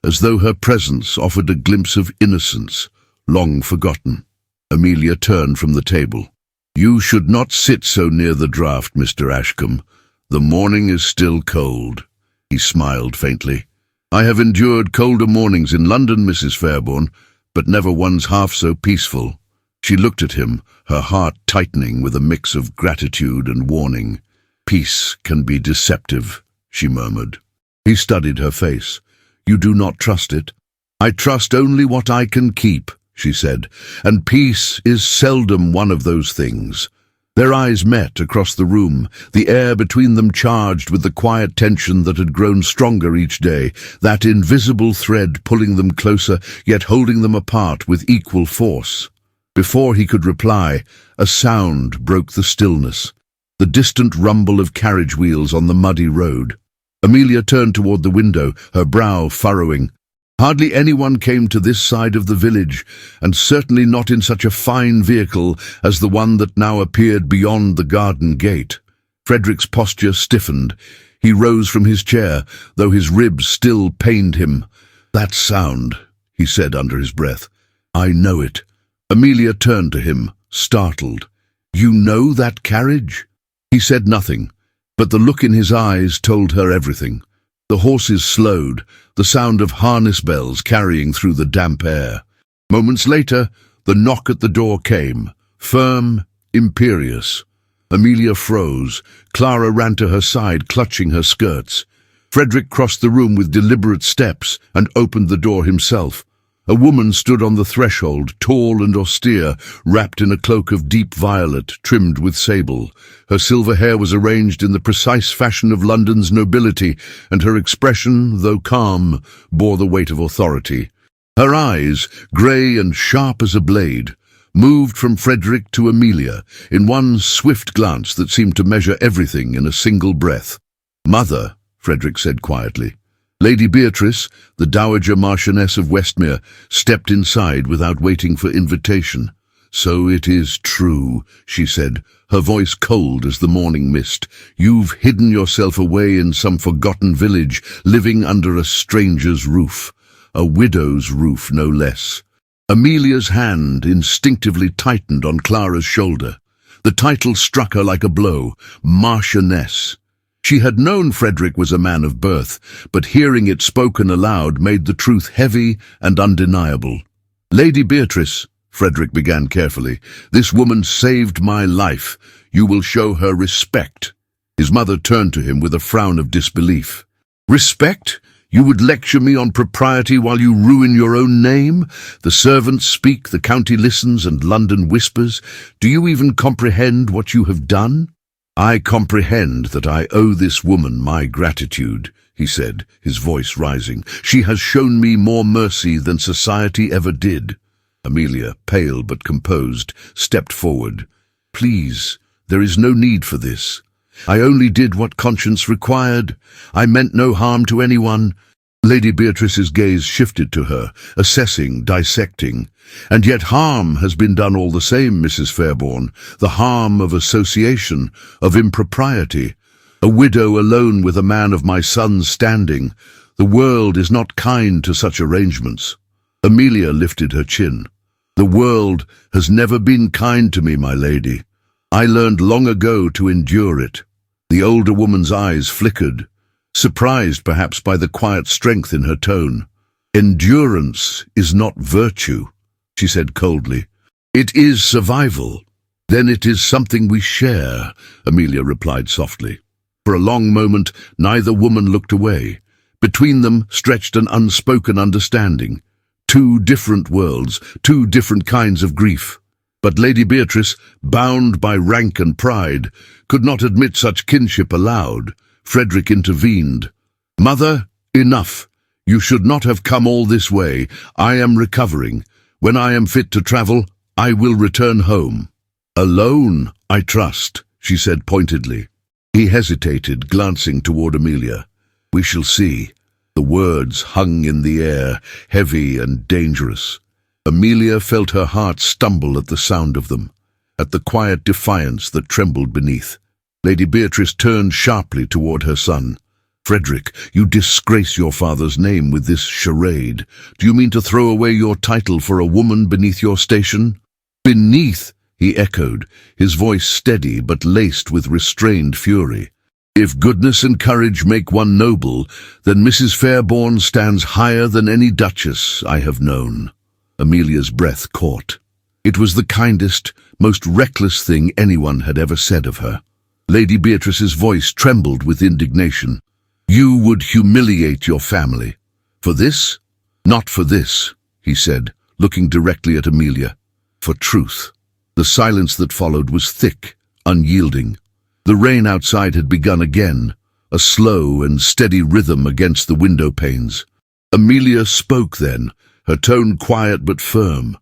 as though her presence offered a glimpse of innocence, long forgotten. Amelia turned from the table. You should not sit so near the draught, Mr. Ashcombe. The morning is still cold. He smiled faintly. I have endured colder mornings in London, Mrs. Fairborn, but never one's half so peaceful. She looked at him, her heart tightening with a mix of gratitude and warning. "Peace can be deceptive," she murmured. He studied her face. "You do not trust it?" "I trust only what I can keep," she said, "and peace is seldom one of those things." Their eyes met across the room, the air between them charged with the quiet tension that had grown stronger each day, that invisible thread pulling them closer, yet holding them apart with equal force. Before he could reply, a sound broke the stillness, the distant rumble of carriage wheels on the muddy road. Amelia turned toward the window, her brow furrowing. Hardly anyone came to this side of the village, and certainly not in such a fine vehicle as the one that now appeared beyond the garden gate. Frederick's posture stiffened. He rose from his chair, though his ribs still pained him. "That sound," he said under his breath. "I know it." Amelia turned to him, startled. "You know that carriage?" He said nothing, but the look in his eyes told her everything. The horses slowed, the sound of harness bells carrying through the damp air. Moments later, the knock at the door came, firm, imperious. Amelia froze. Clara ran to her side, clutching her skirts. Frederick crossed the room with deliberate steps and opened the door himself. A woman stood on the threshold, tall and austere, wrapped in a cloak of deep violet, trimmed with sable. Her silver hair was arranged in the precise fashion of London's nobility, and her expression, though calm, bore the weight of authority. Her eyes, grey and sharp as a blade, moved from Frederick to Amelia, in one swift glance that seemed to measure everything in a single breath. "Mother," Frederick said quietly. Lady Beatrice, the Dowager Marchioness of Westmere, stepped inside without waiting for invitation. "So it is true," she said, her voice cold as the morning mist. "You've hidden yourself away in some forgotten village, living under a stranger's roof. A widow's roof, no less." Amelia's hand instinctively tightened on Clara's shoulder. The title struck her like a blow, Marchioness. She had known Frederick was a man of birth, but hearing it spoken aloud made the truth heavy and undeniable. "Lady Beatrice," Frederick began carefully, "this woman saved my life. You will show her respect." His mother turned to him with a frown of disbelief. "Respect? You would lecture me on propriety while you ruin your own name? The servants speak, the county listens, and London whispers. Do you even comprehend what you have done?" "I comprehend that I owe this woman my gratitude," he said, his voice rising. "She has shown me more mercy than society ever did." Amelia, pale but composed, stepped forward. "Please, there is no need for this. I only did what conscience required. I meant no harm to anyone." Lady Beatrice's gaze shifted to her, assessing, dissecting. "And yet harm has been done all the same, Mrs. Fairbourne, the harm of association, of impropriety. A widow alone with a man of my son's standing. The world is not kind to such arrangements." Amelia lifted her chin. "The world has never been kind to me, my lady. I learned long ago to endure it." The older woman's eyes flickered, surprised perhaps by the quiet strength in her tone. "Endurance is not virtue," she said coldly. "It is survival." "Then it is something we share," Amelia replied softly. For a long moment, neither woman looked away. Between them stretched an unspoken understanding. Two different worlds, two different kinds of grief. But Lady Beatrice, bound by rank and pride, could not admit such kinship aloud. Frederick intervened. "Mother, enough. You should not have come all this way. I am recovering. When I am fit to travel, I will return home." "Alone, I trust," she said pointedly. He hesitated, glancing toward Amelia. "We shall see." The words hung in the air, heavy and dangerous. Amelia felt her heart stumble at the sound of them, at the quiet defiance that trembled beneath. Lady Beatrice turned sharply toward her son. "Frederick, you disgrace your father's name with this charade. Do you mean to throw away your title for a woman beneath your station?" "Beneath," he echoed, his voice steady but laced with restrained fury. "If goodness and courage make one noble, then Mrs. Fairbourne stands higher than any duchess I have known." Amelia's breath caught. It was the kindest, most reckless thing anyone had ever said of her. Lady Beatrice's voice trembled with indignation. "You would humiliate your family. For this? Not for this," he said, looking directly at Amelia. "For truth." The silence that followed was thick, unyielding. The rain outside had begun again, a slow and steady rhythm against the window panes. Amelia spoke then, her tone quiet but firm.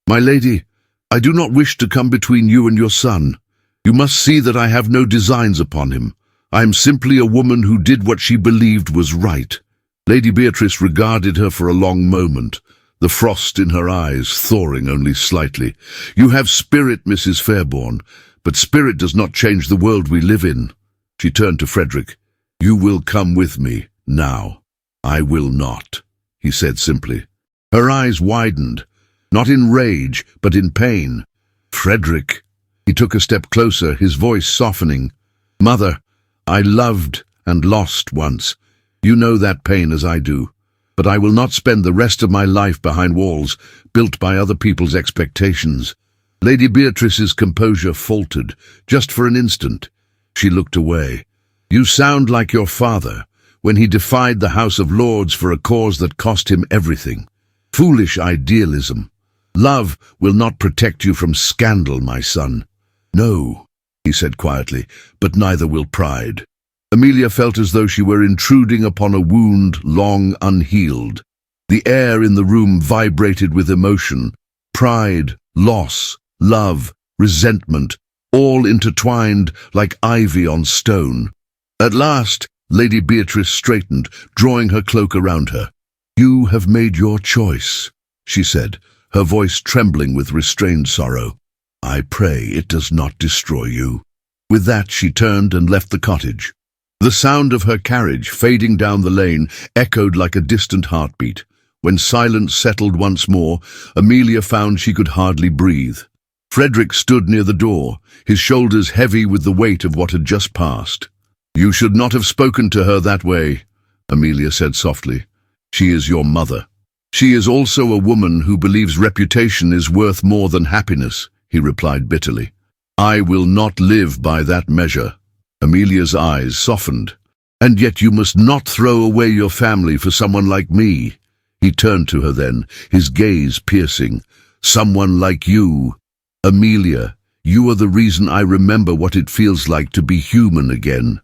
"My lady, I do not wish to come between you and your son. You must see that I have no designs upon him. I am simply a woman who did what she believed was right." Lady Beatrice regarded her for a long moment, the frost in her eyes thawing only slightly. "You have spirit, Mrs. Fairbourne, but spirit does not change the world we live in." She turned to Frederick. "You will come with me, now." "I will not," he said simply. Her eyes widened, not in rage, but in pain. "Frederick." He took a step closer, his voice softening. "Mother, I loved and lost once. You know that pain as I do. But I will not spend the rest of my life behind walls, built by other people's expectations." Lady Beatrice's composure faltered, just for an instant. She looked away. "You sound like your father, when he defied the House of Lords for a cause that cost him everything. Foolish idealism. Love will not protect you from scandal, my son." "No," he said quietly, "but neither will pride." Amelia felt as though she were intruding upon a wound long unhealed. The air in the room vibrated with emotion. Pride, loss, love, resentment, all intertwined like ivy on stone. At last, Lady Beatrice straightened, drawing her cloak around her. "You have made your choice," she said, her voice trembling with restrained sorrow. "I pray it does not destroy you." With that, she turned and left the cottage. The sound of her carriage fading down the lane echoed like a distant heartbeat. When silence settled once more, Amelia found she could hardly breathe. Frederick stood near the door, his shoulders heavy with the weight of what had just passed. "You should not have spoken to her that way," Amelia said softly. "She is your mother." "She is also a woman who believes reputation is worth more than happiness," he replied bitterly. "I will not live by that measure." Amelia's eyes softened. "And yet you must not throw away your family for someone like me." He turned to her then, his gaze piercing. "Someone like you. Amelia, you are the reason I remember what it feels like to be human again."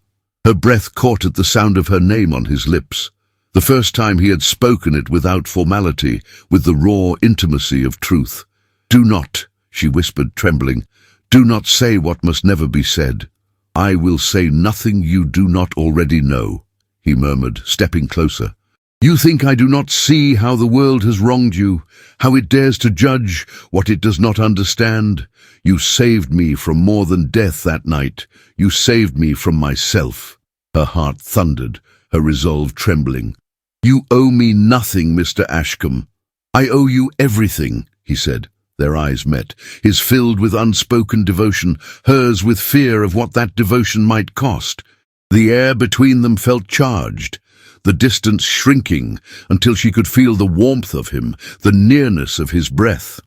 Her breath caught at the sound of her name on his lips. The first time he had spoken it without formality, with the raw intimacy of truth. "Do not," she whispered, trembling. "Do not say what must never be said." "I will say nothing you do not already know," he murmured, stepping closer. "You think I do not see how the world has wronged you, how it dares to judge what it does not understand? You saved me from more than death that night. You saved me from myself." Her heart thundered, her resolve trembling. "You owe me nothing, Mr. Ashcombe." "I owe you everything," he said. Their eyes met, his filled with unspoken devotion, hers with fear of what that devotion might cost. The air between them felt charged, the distance shrinking until she could feel the warmth of him, the nearness of his breath.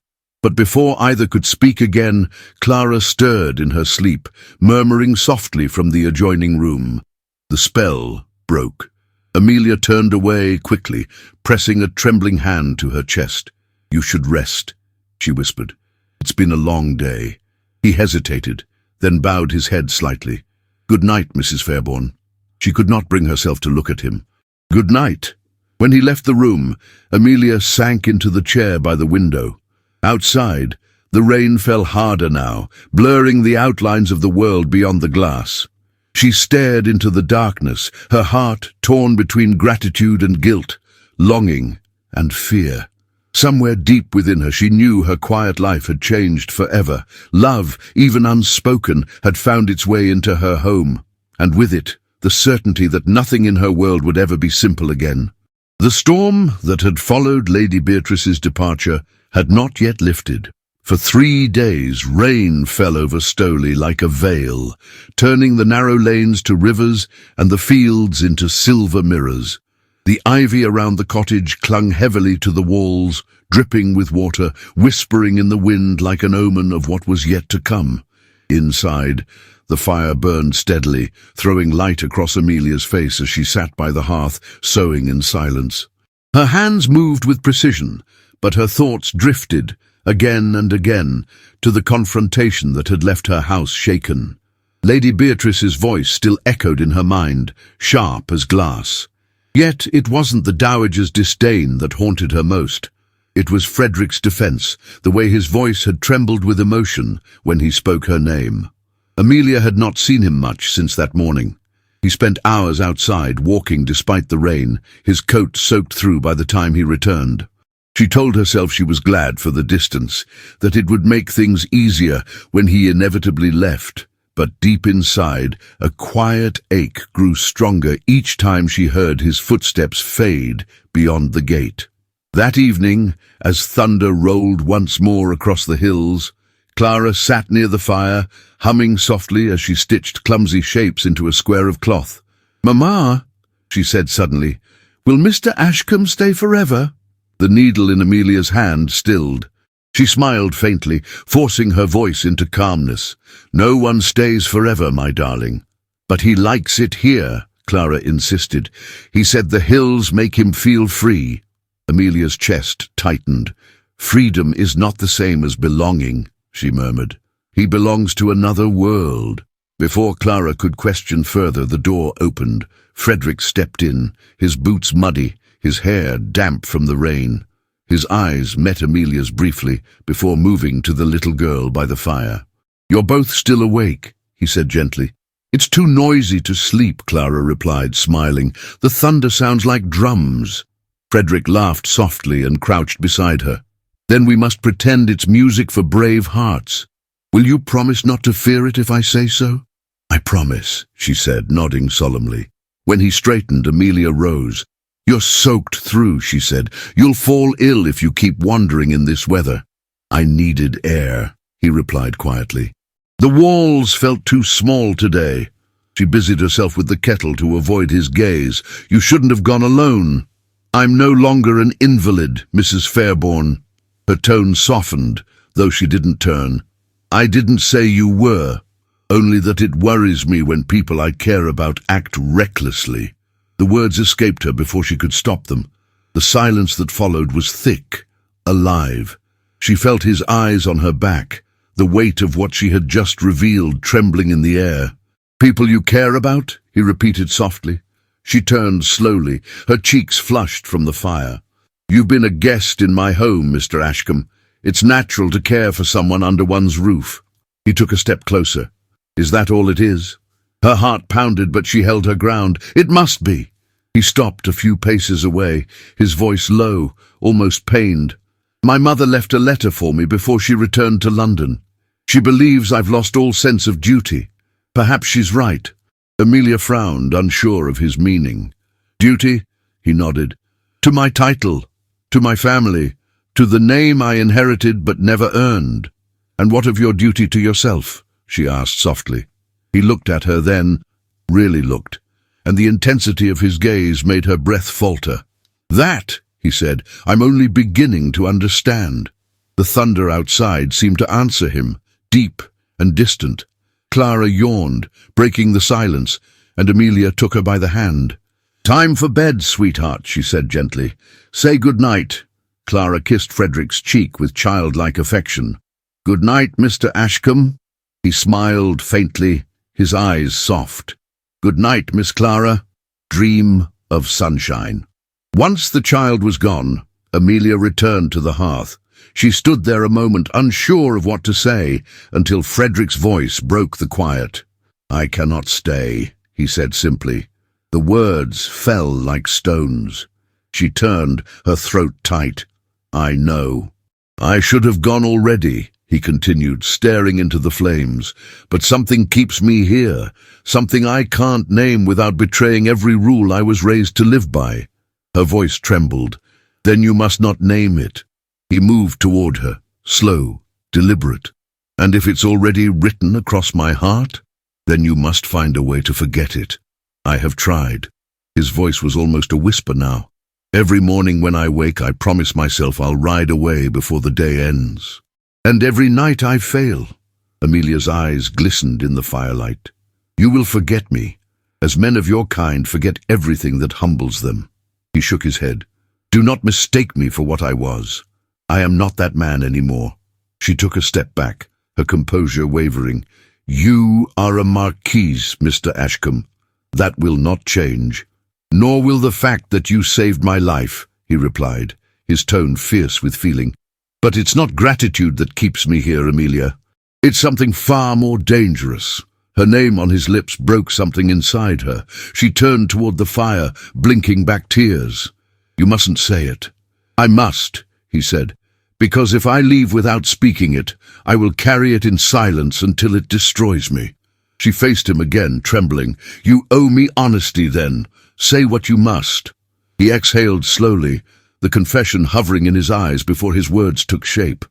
But before either could speak again, Clara stirred in her sleep, murmuring softly from the adjoining room. The spell broke. Amelia turned away quickly, pressing a trembling hand to her chest. "You should rest," she whispered. "It's been a long day." He hesitated, then bowed his head slightly. "Good night, Mrs. Fairbourne." She could not bring herself to look at him. "Good night." When he left the room, Amelia sank into the chair by the window. Outside, the rain fell harder now, blurring the outlines of the world beyond the glass. She stared into the darkness, her heart torn between gratitude and guilt, longing and fear. Somewhere deep within her she knew her quiet life had changed forever. Love, even unspoken, had found its way into her home, and with it, the certainty that nothing in her world would ever be simple again. The storm that had followed Lady Beatrice's departure had not yet lifted. For 3 days rain fell over Stowley like a veil, turning the narrow lanes to rivers and the fields into silver mirrors. The ivy around the cottage clung heavily to the walls, dripping with water, whispering in the wind like an omen of what was yet to come. Inside, the fire burned steadily, throwing light across Amelia's face as she sat by the hearth, sewing in silence. Her hands moved with precision, but her thoughts drifted, again and again, to the confrontation that had left her house shaken. Lady Beatrice's voice still echoed in her mind, sharp as glass. Yet it wasn't the dowager's disdain that haunted her most. It was Frederick's defence, the way his voice had trembled with emotion when he spoke her name. Amelia had not seen him much since that morning. He spent hours outside, walking despite the rain, his coat soaked through by the time he returned. She told herself she was glad for the distance, that it would make things easier when he inevitably left. But deep inside, a quiet ache grew stronger each time she heard his footsteps fade beyond the gate. That evening, as thunder rolled once more across the hills, Clara sat near the fire, humming softly as she stitched clumsy shapes into a square of cloth. "Mamma," she said suddenly, "will Mr. Ashcombe stay forever?" The needle in Amelia's hand stilled. She smiled faintly, forcing her voice into calmness. "No one stays forever, my darling." "But he likes it here," Clara insisted. "He said the hills make him feel free." Amelia's chest tightened. "Freedom is not the same as belonging," she murmured. "He belongs to another world." Before Clara could question further, the door opened. Frederick stepped in, his boots muddy, his hair damp from the rain. His eyes met Amelia's briefly before moving to the little girl by the fire. "You're both still awake," he said gently. "It's too noisy to sleep," Clara replied, smiling. "The thunder sounds like drums." Frederick laughed softly and crouched beside her. "Then we must pretend it's music for brave hearts. Will you promise not to fear it if I say so?" "I promise," she said, nodding solemnly. When he straightened, Amelia rose. "You're soaked through," she said. "You'll fall ill if you keep wandering in this weather." "I needed air," he replied quietly. "The walls felt too small today." She busied herself with the kettle to avoid his gaze. "You shouldn't have gone alone." "I'm no longer an invalid, Mrs. Fairbourne." Her tone softened, though she didn't turn. "I didn't say you were, only that it worries me when people I care about act recklessly." The words escaped her before she could stop them. The silence that followed was thick, alive. She felt his eyes on her back, the weight of what she had just revealed trembling in the air. "People you care about?" he repeated softly. She turned slowly, her cheeks flushed from the fire. "You've been a guest in my home, Mr. Ashcombe. It's natural to care for someone under one's roof." He took a step closer. "Is that all it is?" Her heart pounded, but she held her ground. "It must be." He stopped a few paces away, his voice low, almost pained. "My mother left a letter for me before she returned to London. She believes I've lost all sense of duty. Perhaps she's right." Amelia frowned, unsure of his meaning. "Duty?" he nodded. "To my title, to my family, to the name I inherited but never earned." "And what of your duty to yourself?" she asked softly. He looked at her then, really looked, and the intensity of his gaze made her breath falter. "That," he said, "I'm only beginning to understand." The thunder outside seemed to answer him, deep and distant. Clara yawned, breaking the silence, and Amelia took her by the hand. "Time for bed, sweetheart," she said gently. "Say good night." Clara kissed Frederick's cheek with childlike affection. "Good night, Mr. Ashcombe." He smiled faintly, his eyes soft. "Good night, Miss Clara. Dream of sunshine." Once the child was gone, Amelia returned to the hearth. She stood there a moment, unsure of what to say, until Frederick's voice broke the quiet. "I cannot stay," he said simply. The words fell like stones. She turned, her throat tight. "I know." "I should have gone already," he continued, staring into the flames. "But something keeps me here, something I can't name without betraying every rule I was raised to live by." Her voice trembled. "Then you must not name it." He moved toward her, slow, deliberate. "And if it's already written across my heart, then you must find a way to forget it. I have tried." His voice was almost a whisper now. Every morning when I wake, I promise myself I'll ride away before the day ends. And every night I fail." Amelia's eyes glistened in the firelight. "You will forget me, as men of your kind forget everything that humbles them." He shook his head. "Do not mistake me for what I was. I am not that man anymore." She took a step back, her composure wavering. "You are a Marquis, Mr. Ashcombe. That will not change. Nor will the fact that you saved my life," he replied, his tone fierce with feeling. "But it's not gratitude that keeps me here, Amelia. It's something far more dangerous." Her name on his lips broke something inside her. She turned toward the fire, blinking back tears. "You mustn't say it." "I must," he said, "because if I leave without speaking it, I will carry it in silence until it destroys me." She faced him again, trembling. "You owe me honesty, then. Say what you must." He exhaled slowly, the confession hovering in his eyes before his words took shape.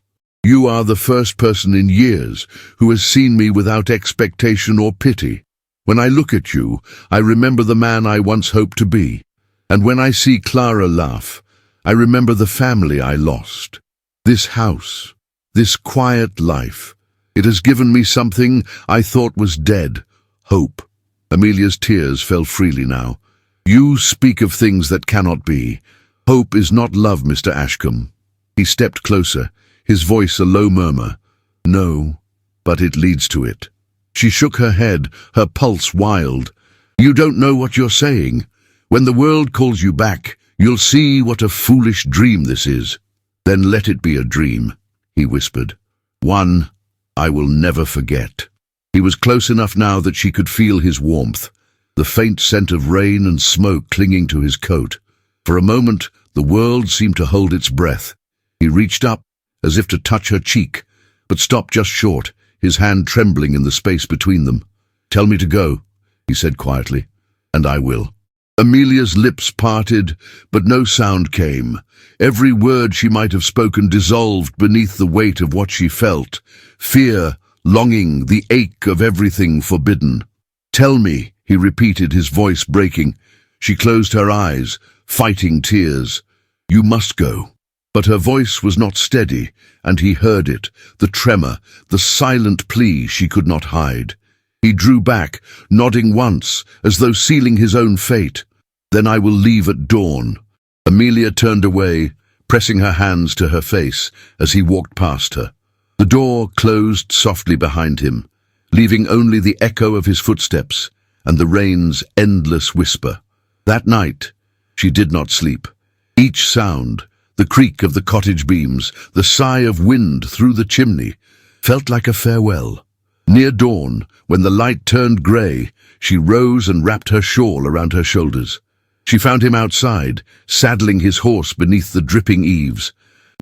"You are the first person in years who has seen me without expectation or pity. When I look at you, I remember the man I once hoped to be. And when I see Clara laugh, I remember the family I lost. This house, this quiet life, it has given me something I thought was dead, hope." Amelia's tears fell freely now. "You speak of things that cannot be. Hope is not love, Mr. Ashcombe." He stepped closer, his voice a low murmur. "No, but it leads to it." She shook her head, her pulse wild. "You don't know what you're saying. When the world calls you back, you'll see what a foolish dream this is." "Then let it be a dream," he whispered. "One I will never forget." He was close enough now that she could feel his warmth, the faint scent of rain and smoke clinging to his coat. For a moment, the world seemed to hold its breath. He reached up, as if to touch her cheek, but stopped just short, his hand trembling in the space between them. "Tell me to go," he said quietly, "and I will." Amelia's lips parted, but no sound came. Every word she might have spoken dissolved beneath the weight of what she felt. Fear, longing, the ache of everything forbidden. "Tell me," he repeated, his voice breaking. She closed her eyes, fighting tears. "You must go." But her voice was not steady, and he heard it, the tremor, the silent plea she could not hide. He drew back, nodding once, as though sealing his own fate. "Then I will leave at dawn." Amelia turned away, pressing her hands to her face as he walked past her. The door closed softly behind him, leaving only the echo of his footsteps and the rain's endless whisper. That night, she did not sleep. Each sound, the creak of the cottage beams, the sigh of wind through the chimney, felt like a farewell. Near dawn, when the light turned grey, she rose and wrapped her shawl around her shoulders. She found him outside, saddling his horse beneath the dripping eaves.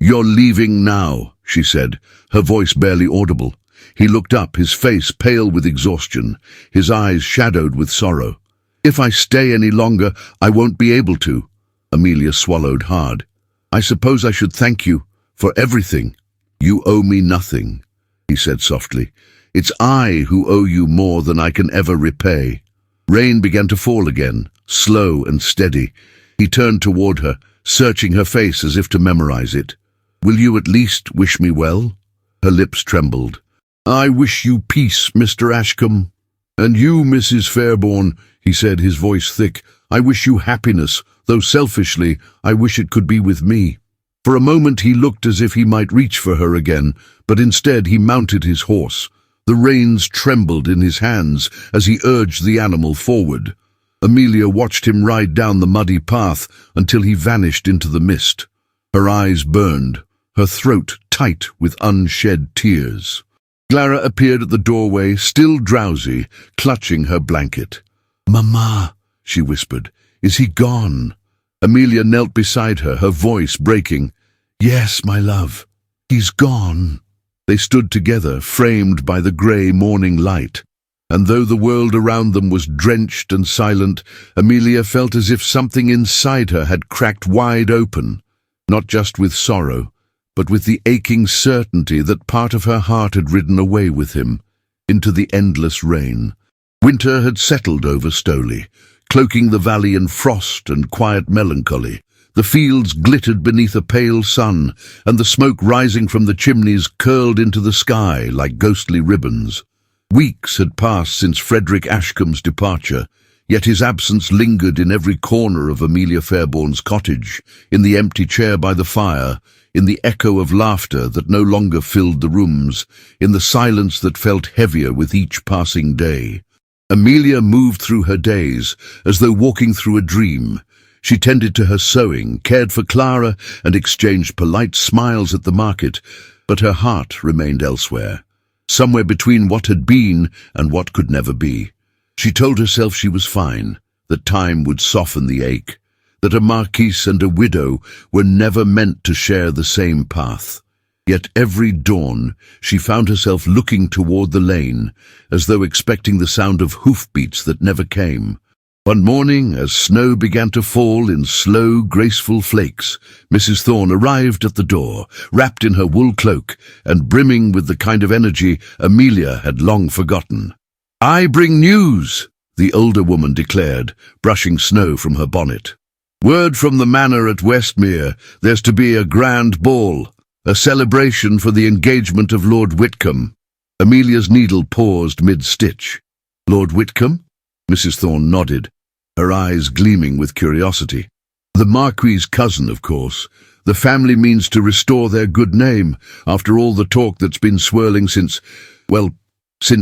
"You're leaving now," she said, her voice barely audible. He looked up, his face pale with exhaustion, his eyes shadowed with sorrow. "If I stay any longer, I won't be able to." Amelia swallowed hard. "I suppose I should thank you for everything." "You owe me nothing," he said softly. "It's I who owe you more than I can ever repay." Rain began to fall again, slow and steady. He turned toward her, searching her face as if to memorize it. "Will you at least wish me well?" Her lips trembled. "I wish you peace, Mr. Ashcombe." "And you, Mrs. Fairbourne," he said, his voice thick. "I wish you happiness, though selfishly, I wish it could be with me." For a moment he looked as if he might reach for her again, but instead he mounted his horse. The reins trembled in his hands as he urged the animal forward. Amelia watched him ride down the muddy path until he vanished into the mist. Her eyes burned, her throat tight with unshed tears. Clara appeared at the doorway, still drowsy, clutching her blanket. "Mamma," she whispered, "is he gone?" Amelia knelt beside her, her voice breaking. "Yes, my love, he's gone." They stood together, framed by the grey morning light. And though the world around them was drenched and silent, Amelia felt as if something inside her had cracked wide open, not just with sorrow, but with the aching certainty that part of her heart had ridden away with him, into the endless rain. Winter had settled over Stowley, cloaking the valley in frost and quiet melancholy. The fields glittered beneath a pale sun, and the smoke rising from the chimneys curled into the sky like ghostly ribbons. Weeks had passed since Frederick Ashcombe's departure, yet his absence lingered in every corner of Amelia Fairbourne's cottage, in the empty chair by the fire, in the echo of laughter that no longer filled the rooms, in the silence that felt heavier with each passing day. Amelia moved through her days as though walking through a dream. She tended to her sewing, cared for Clara, and exchanged polite smiles at the market, but her heart remained elsewhere, somewhere between what had been and what could never be. She told herself she was fine, that time would soften the ache, that a marquis and a widow were never meant to share the same path. Yet every dawn she found herself looking toward the lane, as though expecting the sound of hoofbeats that never came. One morning, as snow began to fall in slow, graceful flakes, Mrs. Thorne arrived at the door, wrapped in her wool cloak and brimming with the kind of energy Amelia had long forgotten. "I bring news," the older woman declared, brushing snow from her bonnet. "Word from the manor at Westmere. There's to be a grand ball, a celebration for the engagement of Lord Whitcomb." Amelia's needle paused mid-stitch. "Lord Whitcomb?" Mrs. Thorne nodded, her eyes gleaming with curiosity. "The Marquis's cousin, of course. The family means to restore their good name, after all the talk that's been swirling since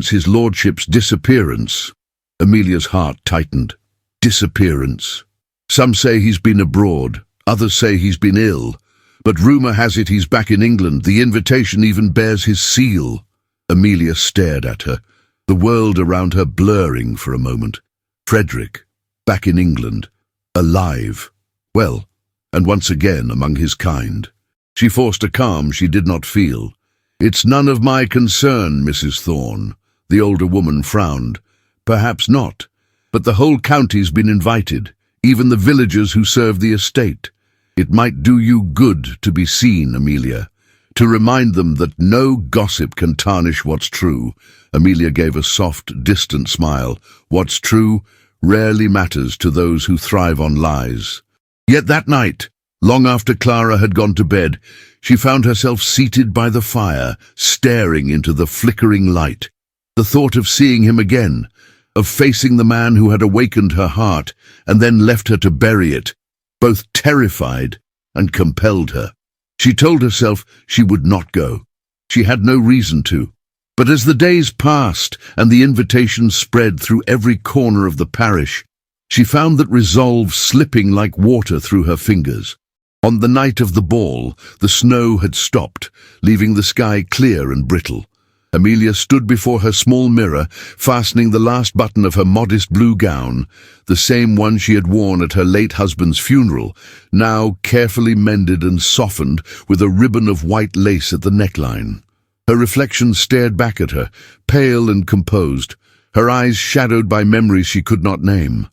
his lordship's disappearance." Amelia's heart tightened. Disappearance. Some say he's been abroad, others say he's been ill, but rumour has it he's back in England. The invitation even bears his seal. Amelia stared at her, the world around her blurring for a moment. Frederick, back in England, alive, well, and once again among his kind. She forced a calm she did not feel. "It's none of my concern, Mrs. Thorne." The older woman frowned. "Perhaps not, but the whole county's been invited, even the villagers who serve the estate. It might do you good to be seen, Amelia, to remind them that no gossip can tarnish what's true." Amelia gave a soft, distant smile. What's true rarely matters to those who thrive on lies. Yet that night, long after Clara had gone to bed, she found herself seated by the fire, staring into the flickering light. The thought of seeing him again, of facing the man who had awakened her heart and then left her to bury it, both terrified and compelled her. She told herself she would not go. She had no reason to. But as the days passed and the invitations spread through every corner of the parish, she found that resolve slipping like water through her fingers. On the night of the ball, the snow had stopped, leaving the sky clear and brittle. Amelia stood before her small mirror, fastening the last button of her modest blue gown, the same one she had worn at her late husband's funeral, now carefully mended and softened with a ribbon of white lace at the neckline. Her reflection stared back at her, pale and composed, her eyes shadowed by memories she could not name.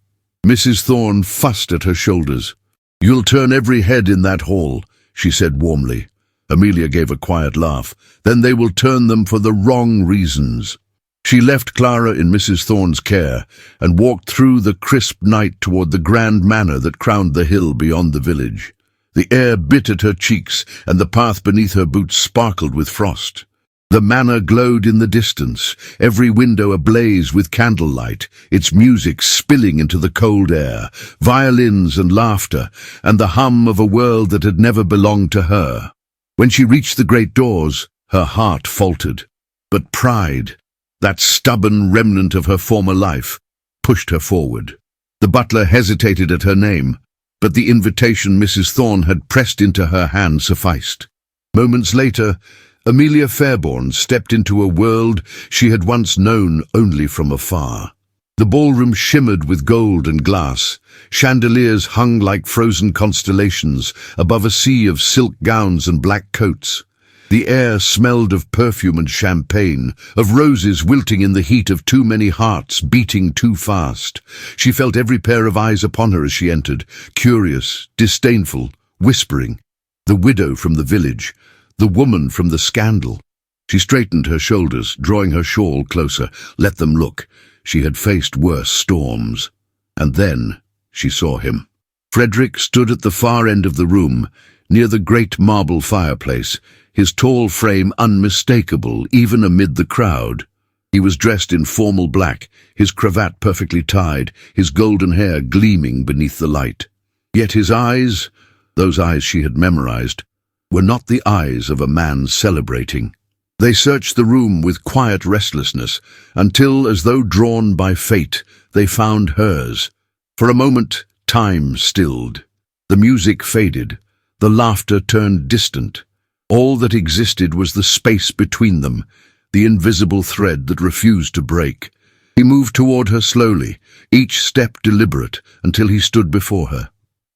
Mrs. Thorne fussed at her shoulders. "You'll turn every head in that hall," she said warmly. Amelia gave a quiet laugh. "Then they will turn them for the wrong reasons." She left Clara in Mrs. Thorne's care and walked through the crisp night toward the grand manor that crowned the hill beyond the village. The air bit at her cheeks and the path beneath her boots sparkled with frost. The manor glowed in the distance, every window ablaze with candlelight, its music spilling into the cold air, violins and laughter, and the hum of a world that had never belonged to her. When she reached the great doors, her heart faltered. But pride, that stubborn remnant of her former life, pushed her forward. The butler hesitated at her name, but the invitation Mrs. Thorne had pressed into her hand sufficed. Moments later, Amelia Fairbourne stepped into a world she had once known only from afar. The ballroom shimmered with gold and glass. Chandeliers hung like frozen constellations above a sea of silk gowns and black coats. The air smelled of perfume and champagne, of roses wilting in the heat of too many hearts beating too fast. She felt every pair of eyes upon her as she entered, curious, disdainful, whispering. The widow from the village, the woman from the scandal. She straightened her shoulders, drawing her shawl closer. Let them look. She had faced worse storms. And then she saw him. Frederick stood at the far end of the room, near the great marble fireplace, his tall frame unmistakable even amid the crowd. He was dressed in formal black, his cravat perfectly tied, his golden hair gleaming beneath the light. Yet his eyes, those eyes she had memorized, were not the eyes of a man celebrating. They searched the room with quiet restlessness, until, as though drawn by fate, they found hers. For a moment, time stilled. The music faded. The laughter turned distant. All that existed was the space between them, the invisible thread that refused to break. He moved toward her slowly, each step deliberate, until he stood before her.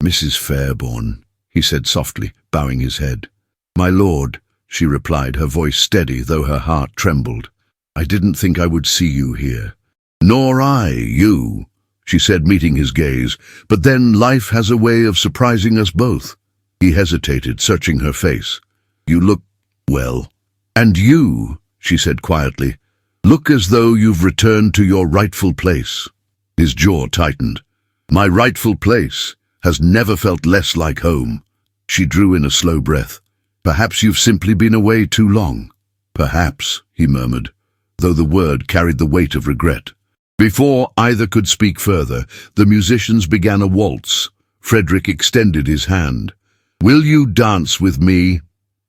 "Mrs. Fairborn," he said softly, bowing his head. "My lord," she replied, her voice steady, though her heart trembled. "I didn't think I would see you here." "Nor I, you," she said, meeting his gaze. "But then life has a way of surprising us both." He hesitated, searching her face. "You look, well. And you," she said quietly, "look as though you've returned to your rightful place." His jaw tightened. "My rightful place has never felt less like home." She drew in a slow breath. "Perhaps you've simply been away too long." "Perhaps," he murmured, though the word carried the weight of regret. Before either could speak further, the musicians began a waltz. Frederick extended his hand. "Will you dance with me?"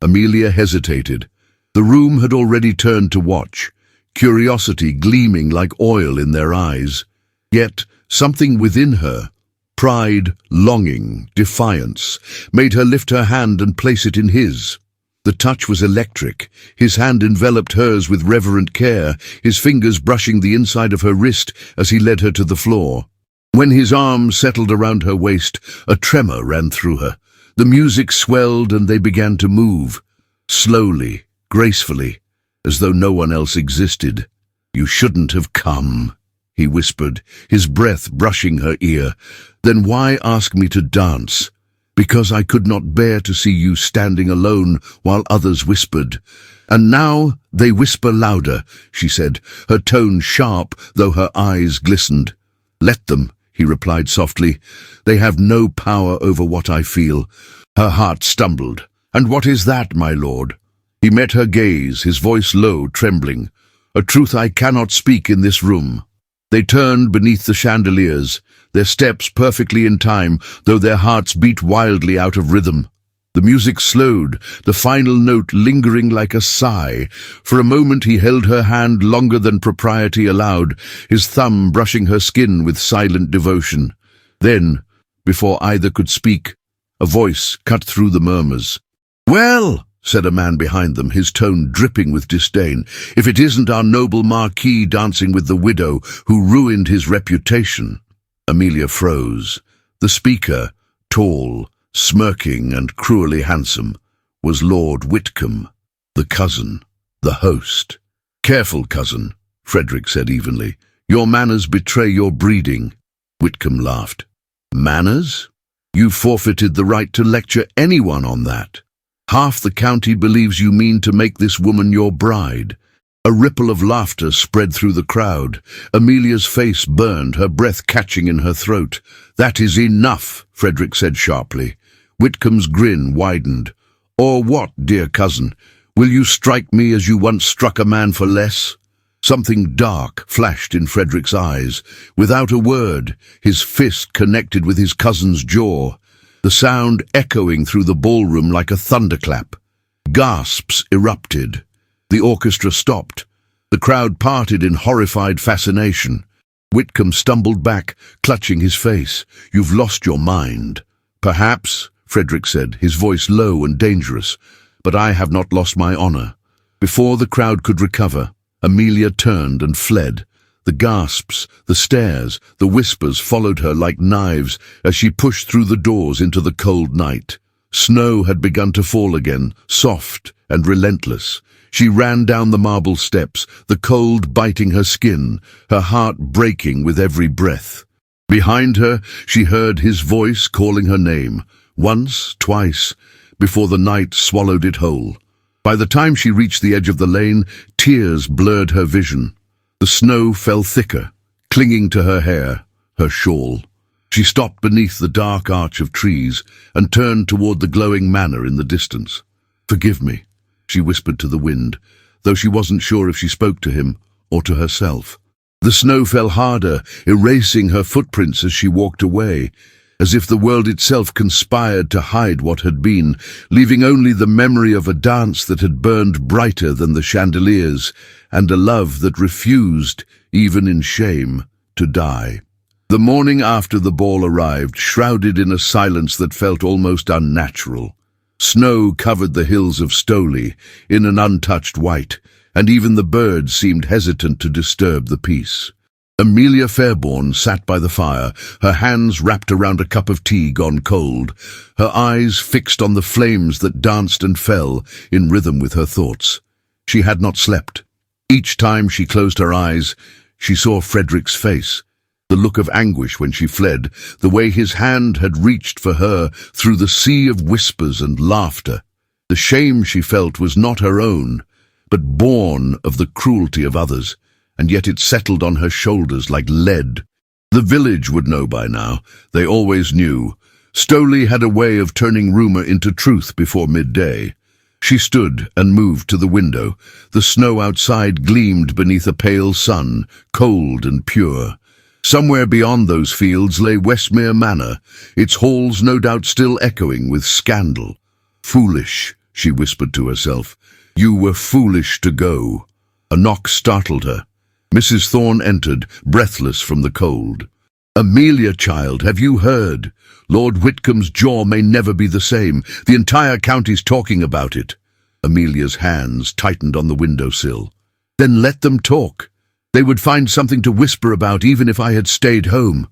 Amelia hesitated. The room had already turned to watch, curiosity gleaming like oil in their eyes. Yet something within her, pride, longing, defiance, made her lift her hand and place it in his. The touch was electric. His hand enveloped hers with reverent care, his fingers brushing the inside of her wrist as he led her to the floor. When his arm settled around her waist, a tremor ran through her. The music swelled and they began to move, slowly, gracefully, as though no one else existed. "You shouldn't have come," he whispered, his breath brushing her ear. "Then why ask me to dance?" "Because I could not bear to see you standing alone while others whispered." "And now they whisper louder," she said, her tone sharp, though her eyes glistened. "Let them," he replied softly. "They have no power over what I feel." Her heart stumbled. "And what is that, my lord?" He met her gaze, his voice low, trembling. "A truth I cannot speak in this room." They turned beneath the chandeliers, their steps perfectly in time, though their hearts beat wildly out of rhythm. The music slowed, the final note lingering like a sigh. For a moment he held her hand longer than propriety allowed, his thumb brushing her skin with silent devotion. Then, before either could speak, a voice cut through the murmurs. "Well," said a man behind them, his tone dripping with disdain, "if it isn't our noble Marquis dancing with the widow who ruined his reputation." Amelia froze. The speaker, tall, smirking and cruelly handsome, was Lord Whitcomb, the cousin, the host. "Careful, cousin," Frederick said evenly. "Your manners betray your breeding." Whitcomb laughed. "Manners? You forfeited the right to lecture anyone on that. Half the county believes you mean to make this woman your bride." A ripple of laughter spread through the crowd. Amelia's face burned, her breath catching in her throat. "That is enough," Frederick said sharply. Whitcomb's grin widened. "Or what, dear cousin? Will you strike me as you once struck a man for less?" Something dark flashed in Frederick's eyes. Without a word, his fist connected with his cousin's jaw, the sound echoing through the ballroom like a thunderclap. Gasps erupted. The orchestra stopped. The crowd parted in horrified fascination. Whitcomb stumbled back, clutching his face. "You've lost your mind." "Perhaps," Frederick said, his voice low and dangerous, "but I have not lost my honor." Before the crowd could recover, Amelia turned and fled. The gasps, the stares, the whispers followed her like knives as she pushed through the doors into the cold night. Snow had begun to fall again, soft and relentless. She ran down the marble steps, the cold biting her skin, her heart breaking with every breath. Behind her, she heard his voice calling her name, once, twice, before the night swallowed it whole. By the time she reached the edge of the lane, tears blurred her vision. The snow fell thicker, clinging to her hair, her shawl. She stopped beneath the dark arch of trees and turned toward the glowing manor in the distance. "Forgive me," she whispered to the wind, though she wasn't sure if she spoke to him or to herself. The snow fell harder, erasing her footprints as she walked away, as if the world itself conspired to hide what had been, leaving only the memory of a dance that had burned brighter than the chandeliers, and a love that refused, even in shame, to die. The morning after the ball arrived, shrouded in a silence that felt almost unnatural. Snow covered the hills of Stoley in an untouched white, and even the birds seemed hesitant to disturb the peace. Amelia Fairborn sat by the fire, her hands wrapped around a cup of tea gone cold, her eyes fixed on the flames that danced and fell in rhythm with her thoughts. She had not slept. Each time she closed her eyes, she saw Frederick's face, the look of anguish when she fled, the way his hand had reached for her through the sea of whispers and laughter. The shame she felt was not her own, but born of the cruelty of others, and yet it settled on her shoulders like lead. The village would know by now. They always knew. Stoley had a way of turning rumor into truth before midday. She stood and moved to the window. The snow outside gleamed beneath a pale sun, cold and pure. Somewhere beyond those fields lay Westmere Manor, its halls no doubt still echoing with scandal. "Foolish," she whispered to herself. "You were foolish to go." A knock startled her. Mrs. Thorne entered, breathless from the cold. "Amelia, child, have you heard? Lord Whitcomb's jaw may never be the same. The entire county's talking about it." Amelia's hands tightened on the windowsill. "Then let them talk. They would find something to whisper about even if I had stayed home."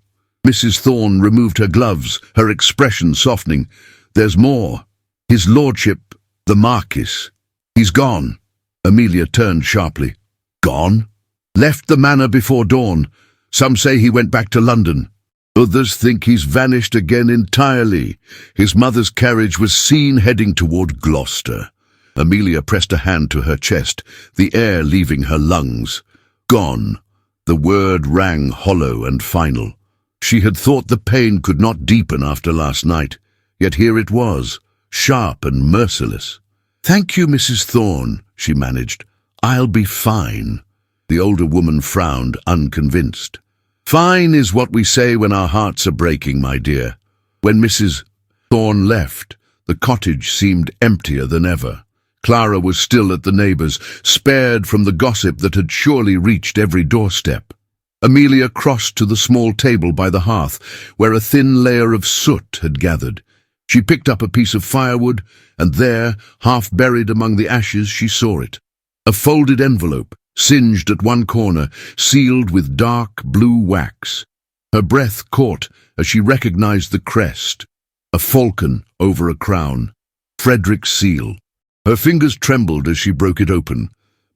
Mrs. Thorne removed her gloves, her expression softening. "There's more. His lordship, the Marquis. He's gone." Amelia turned sharply. "Gone?" "Left the manor before dawn. Some say he went back to London. Others think he's vanished again entirely. His mother's carriage was seen heading toward Gloucester." Amelia pressed a hand to her chest, the air leaving her lungs. "Gone." The word rang hollow and final. She had thought the pain could not deepen after last night, yet here it was, sharp and merciless. "Thank you, Mrs. Thorne," she managed. "I'll be fine." The older woman frowned, unconvinced. "Fine is what we say when our hearts are breaking, my dear." When Mrs. Thorne left, the cottage seemed emptier than ever. Clara was still at the neighbours, spared from the gossip that had surely reached every doorstep. Amelia crossed to the small table by the hearth, where a thin layer of soot had gathered. She picked up a piece of firewood, and there, half buried among the ashes, she saw it. A folded envelope, singed at one corner, sealed with dark blue wax. Her breath caught as she recognized the crest, a falcon over a crown. Frederick's seal. Her fingers trembled as she broke it open.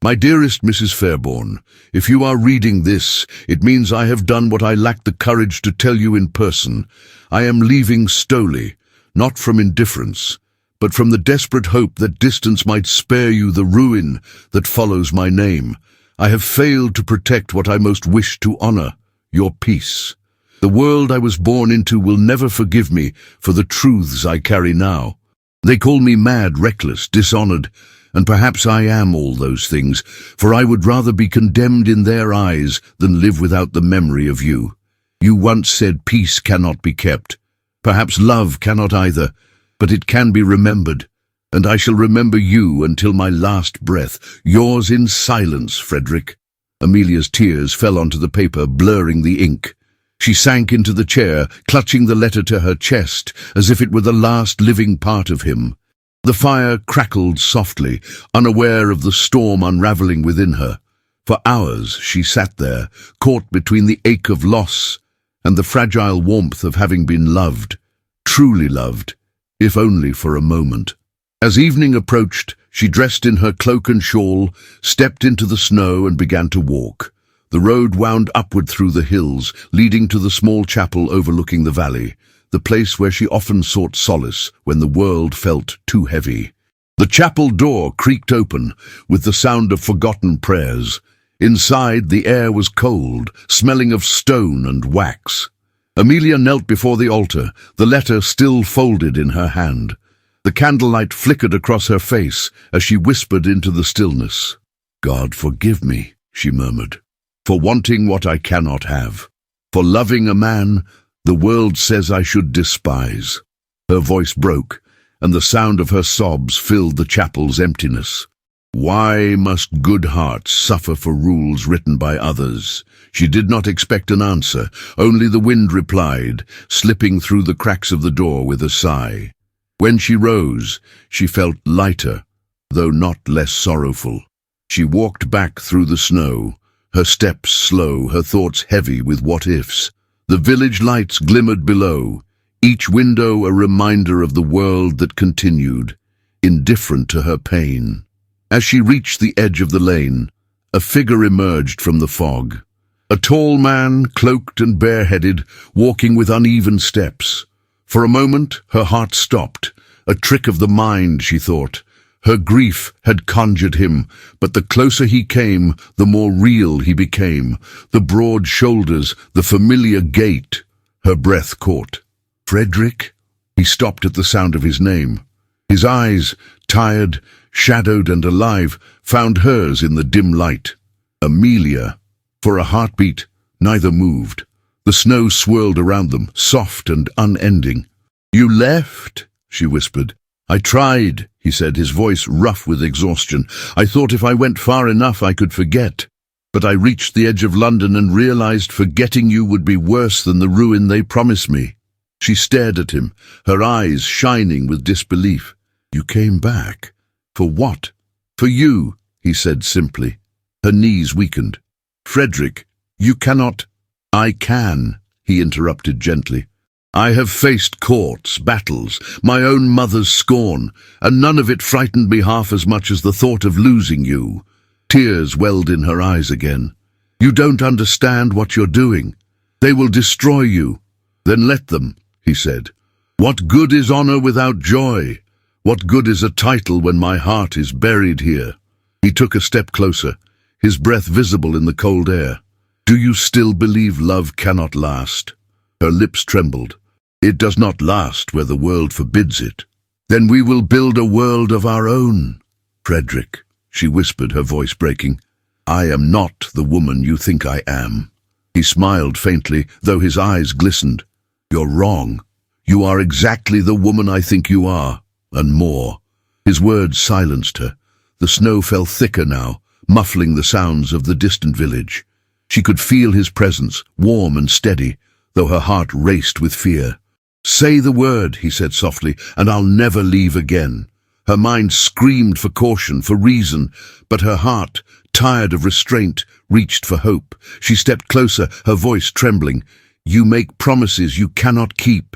"My dearest Mrs. Fairborn, if you are reading this, it means I have done what I lacked the courage to tell you in person. I am leaving Stoley, not from indifference, but from the desperate hope that distance might spare you the ruin that follows my name. I have failed to protect what I most wish to honor, your peace. The world I was born into will never forgive me for the truths I carry now. They call me mad, reckless, dishonored, and perhaps I am all those things, for I would rather be condemned in their eyes than live without the memory of you. You once said peace cannot be kept. Perhaps love cannot either, but it can be remembered, and I shall remember you until my last breath. Yours in silence, Frederick." Amelia's tears fell onto the paper, blurring the ink. She sank into the chair, clutching the letter to her chest, as if it were the last living part of him. The fire crackled softly, unaware of the storm unraveling within her. For hours she sat there, caught between the ache of loss and the fragile warmth of having been loved, truly loved, if only for a moment. As evening approached, she dressed in her cloak and shawl, stepped into the snow and began to walk. The road wound upward through the hills, leading to the small chapel overlooking the valley, the place where she often sought solace when the world felt too heavy. The chapel door creaked open, with the sound of forgotten prayers. Inside, the air was cold, smelling of stone and wax. Amelia knelt before the altar, the letter still folded in her hand. The candlelight flickered across her face as she whispered into the stillness. "God forgive me," she murmured, "for wanting what I cannot have, for loving a man the world says I should despise." Her voice broke, and the sound of her sobs filled the chapel's emptiness. Why must good hearts suffer for rules written by others? She did not expect an answer, only the wind replied, slipping through the cracks of the door with a sigh. When she rose, she felt lighter, though not less sorrowful. She walked back through the snow, her steps slow, her thoughts heavy with what-ifs. The village lights glimmered below, each window a reminder of the world that continued, indifferent to her pain. As she reached the edge of the lane, a figure emerged from the fog. A tall man, cloaked and bareheaded, walking with uneven steps. For a moment, her heart stopped. A trick of the mind, she thought. Her grief had conjured him, but the closer he came, the more real he became. The broad shoulders, the familiar gait. Her breath caught. "Frederick?" He stopped at the sound of his name. His eyes, tired, shadowed and alive, found hers in the dim light. Amelia. For a heartbeat, neither moved. The snow swirled around them, soft and unending. "You left?" she whispered. "I tried," he said, his voice rough with exhaustion. "I thought if I went far enough I could forget. But I reached the edge of London and realized forgetting you would be worse than the ruin they promised me." She stared at him, her eyes shining with disbelief. "You came back? For what?" "For you," he said simply. Her knees weakened. "Frederick, you cannot—" "I can," he interrupted gently. "I have faced courts, battles, my own mother's scorn, and none of it frightened me half as much as the thought of losing you." Tears welled in her eyes again. "You don't understand what you're doing. They will destroy you." "Then let them," he said. "What good is honor without joy? What good is a title when my heart is buried here?" He took a step closer, his breath visible in the cold air. "Do you still believe love cannot last?" Her lips trembled. "It does not last where the world forbids it." "Then we will build a world of our own." "Frederick," she whispered, her voice breaking, "I am not the woman you think I am." He smiled faintly, though his eyes glistened. "You're wrong. You are exactly the woman I think you are, and more." His words silenced her. The snow fell thicker now, muffling the sounds of the distant village. She could feel his presence, warm and steady, though her heart raced with fear. "Say the word," he said softly, "and I'll never leave again." Her mind screamed for caution, for reason, but her heart, tired of restraint, reached for hope. She stepped closer, her voice trembling. "You make promises you cannot keep."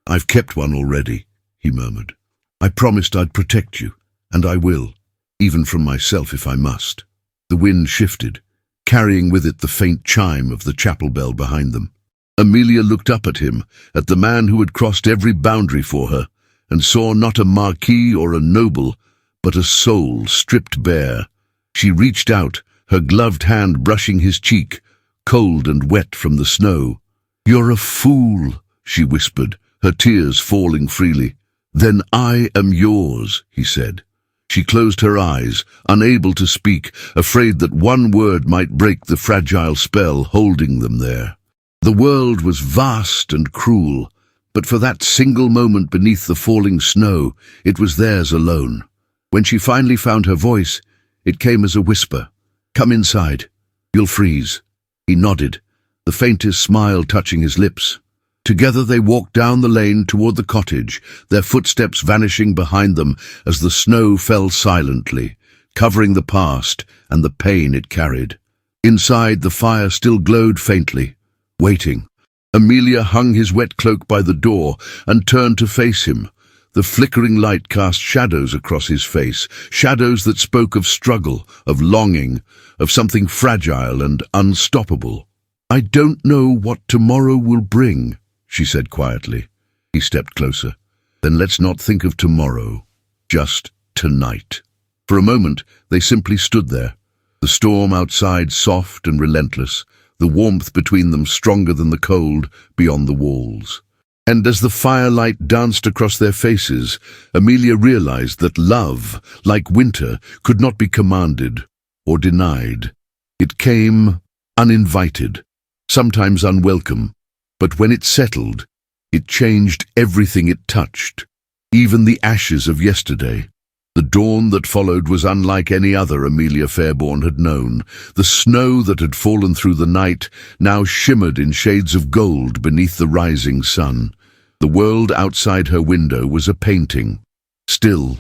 "I've kept one already," he murmured. "I promised I'd protect you, and I will, even from myself if I must." The wind shifted, carrying with it the faint chime of the chapel bell behind them. Amelia looked up at him, at the man who had crossed every boundary for her, and saw not a marquis or a noble, but a soul stripped bare. She reached out, her gloved hand brushing his cheek, cold and wet from the snow. "You're a fool," she whispered, her tears falling freely. "Then I am yours," he said. She closed her eyes, unable to speak, afraid that one word might break the fragile spell holding them there. The world was vast and cruel, but for that single moment beneath the falling snow, it was theirs alone. When she finally found her voice, it came as a whisper. "Come inside. You'll freeze." He nodded, the faintest smile touching his lips. Together they walked down the lane toward the cottage, their footsteps vanishing behind them as the snow fell silently, covering the past and the pain it carried. Inside, the fire still glowed faintly, waiting. Amelia hung his wet cloak by the door and turned to face him. The flickering light cast shadows across his face, shadows that spoke of struggle, of longing, of something fragile and unstoppable. "I don't know what tomorrow will bring," she said quietly. He stepped closer. "Then let's not think of tomorrow, just tonight." For a moment, they simply stood there, the storm outside soft and relentless, the warmth between them stronger than the cold beyond the walls. And as the firelight danced across their faces, Amelia realized that love, like winter, could not be commanded or denied. It came uninvited, sometimes unwelcome, but when it settled, it changed everything it touched, even the ashes of yesterday. The dawn that followed was unlike any other Amelia Fairborn had known. The snow that had fallen through the night now shimmered in shades of gold beneath the rising sun. The world outside her window was a painting, still,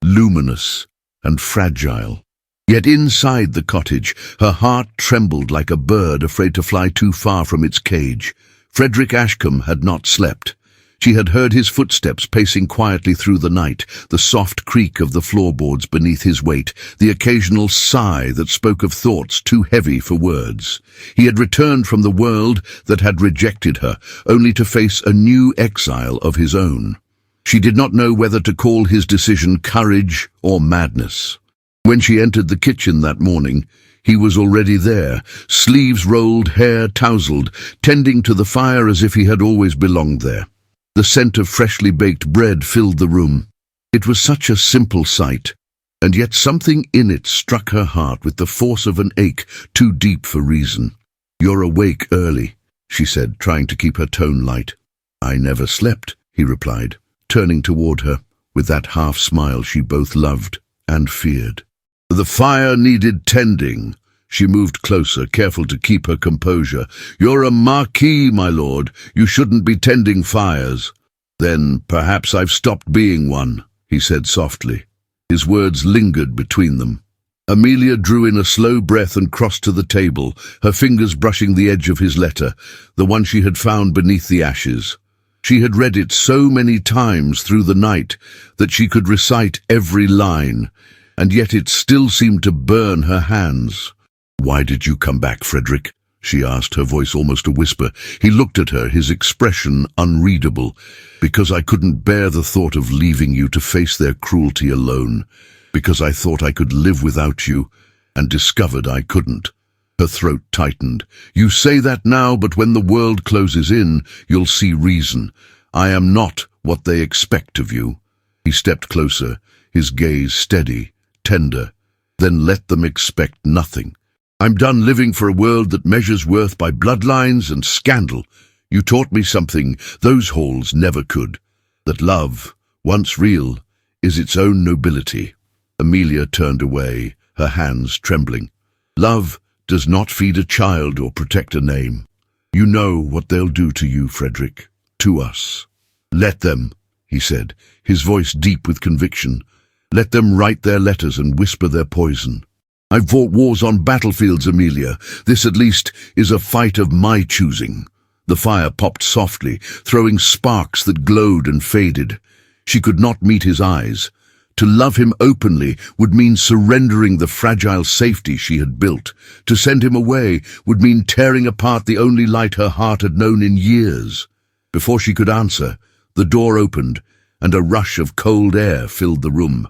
luminous, and fragile. Yet inside the cottage, her heart trembled like a bird afraid to fly too far from its cage. Frederick Ashcombe had not slept. She had heard his footsteps pacing quietly through the night, the soft creak of the floorboards beneath his weight, the occasional sigh that spoke of thoughts too heavy for words. He had returned from the world that had rejected her, only to face a new exile of his own. She did not know whether to call his decision courage or madness. When she entered the kitchen that morning, he was already there, sleeves rolled, hair tousled, tending to the fire as if he had always belonged there. The scent of freshly baked bread filled the room. It was such a simple sight, and yet something in it struck her heart with the force of an ache too deep for reason. "You're awake early," she said, trying to keep her tone light. "I never slept," he replied, turning toward her with that half-smile she both loved and feared. "The fire needed tending." She moved closer, careful to keep her composure. "You're a Marquis, my lord. You shouldn't be tending fires." "Then perhaps I've stopped being one," he said softly. His words lingered between them. Amelia drew in a slow breath and crossed to the table, her fingers brushing the edge of his letter, the one she had found beneath the ashes. She had read it so many times through the night that she could recite every line, and yet it still seemed to burn her hands. "Why did you come back, Frederick?" she asked, her voice almost a whisper. He looked at her, his expression unreadable. "Because I couldn't bear the thought of leaving you to face their cruelty alone. Because I thought I could live without you, and discovered I couldn't." Her throat tightened. "You say that now, but when the world closes in, you'll see reason. I am not what they expect of you." He stepped closer, his gaze steady, tender. "Then let them expect nothing. I'm done living for a world that measures worth by bloodlines and scandal. You taught me something those halls never could, that love, once real, is its own nobility." Amelia turned away, her hands trembling. "Love does not feed a child or protect a name. You know what they'll do to you, Frederick, to us." "Let them," he said, his voice deep with conviction. "Let them write their letters and whisper their poison. I've fought wars on battlefields, Amelia. This, at least, is a fight of my choosing." The fire popped softly, throwing sparks that glowed and faded. She could not meet his eyes. To love him openly would mean surrendering the fragile safety she had built. To send him away would mean tearing apart the only light her heart had known in years. Before she could answer, the door opened, and a rush of cold air filled the room.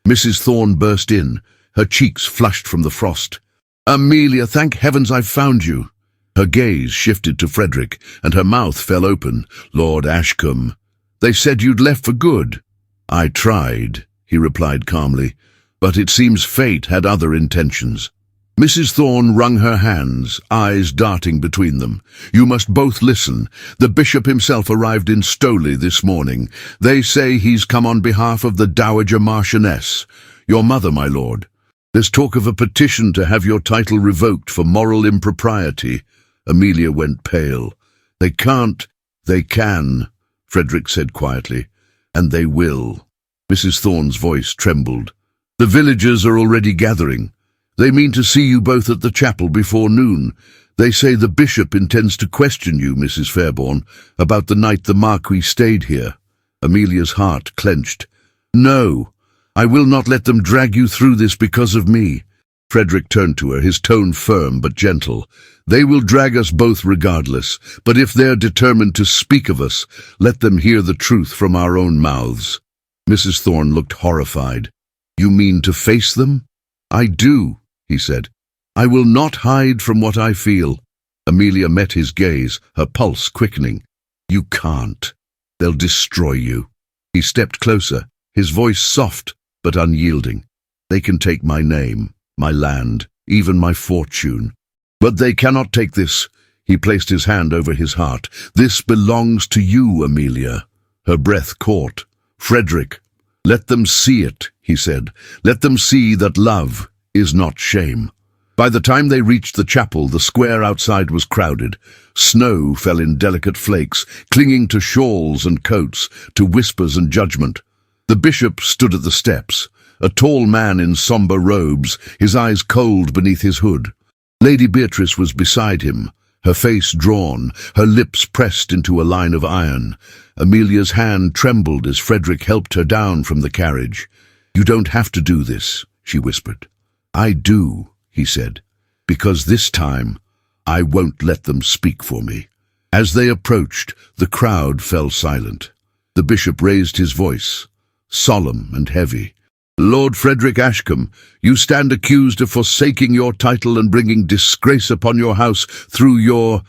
Mrs. Thorne burst in, her cheeks flushed from the frost. "Amelia, thank heavens I've found you." Her gaze shifted to Frederick, and her mouth fell open. "Lord Ashcombe, they said you'd left for good." "I tried," he replied calmly, "but it seems fate had other intentions." Mrs. Thorne wrung her hands, eyes darting between them. "You must both listen. The bishop himself arrived in Stoley this morning. They say he's come on behalf of the Dowager Marchioness, your mother, my lord. There's talk of a petition to have your title revoked for moral impropriety." Amelia went pale. "They can't." "They can," Frederick said quietly, "and they will." Mrs. Thorne's voice trembled. "The villagers are already gathering. They mean to see you both at the chapel before noon. They say the bishop intends to question you, Mrs. Fairborn, about the night the Marquis stayed here." Amelia's heart clenched. "No, I will not let them drag you through this because of me." Frederick turned to her, his tone firm but gentle. "They will drag us both regardless, but if they're determined to speak of us, let them hear the truth from our own mouths." Mrs. Thorne looked horrified. "You mean to face them?" "I do," he said. "I will not hide from what I feel." Amelia met his gaze, her pulse quickening. You can't. They'll destroy you. He stepped closer, his voice soft but unyielding. They can take my name, my land, even my fortune. But they cannot take this. He placed his hand over his heart. This belongs to you, Amelia. Her breath caught. Frederick, let them see it, he said. Let them see that love is not shame. By the time they reached the chapel, the square outside was crowded. Snow fell in delicate flakes, clinging to shawls and coats, to whispers and judgment. The bishop stood at the steps, a tall man in sombre robes, his eyes cold beneath his hood. Lady Beatrice was beside him, her face drawn, her lips pressed into a line of iron. Amelia's hand trembled as Frederick helped her down from the carriage. You don't have to do this, she whispered. I do, he said, because this time I won't let them speak for me. As they approached, the crowd fell silent. The bishop raised his voice, solemn and heavy. Lord Frederick Ashcombe, you stand accused of forsaking your title and bringing disgrace upon your house through your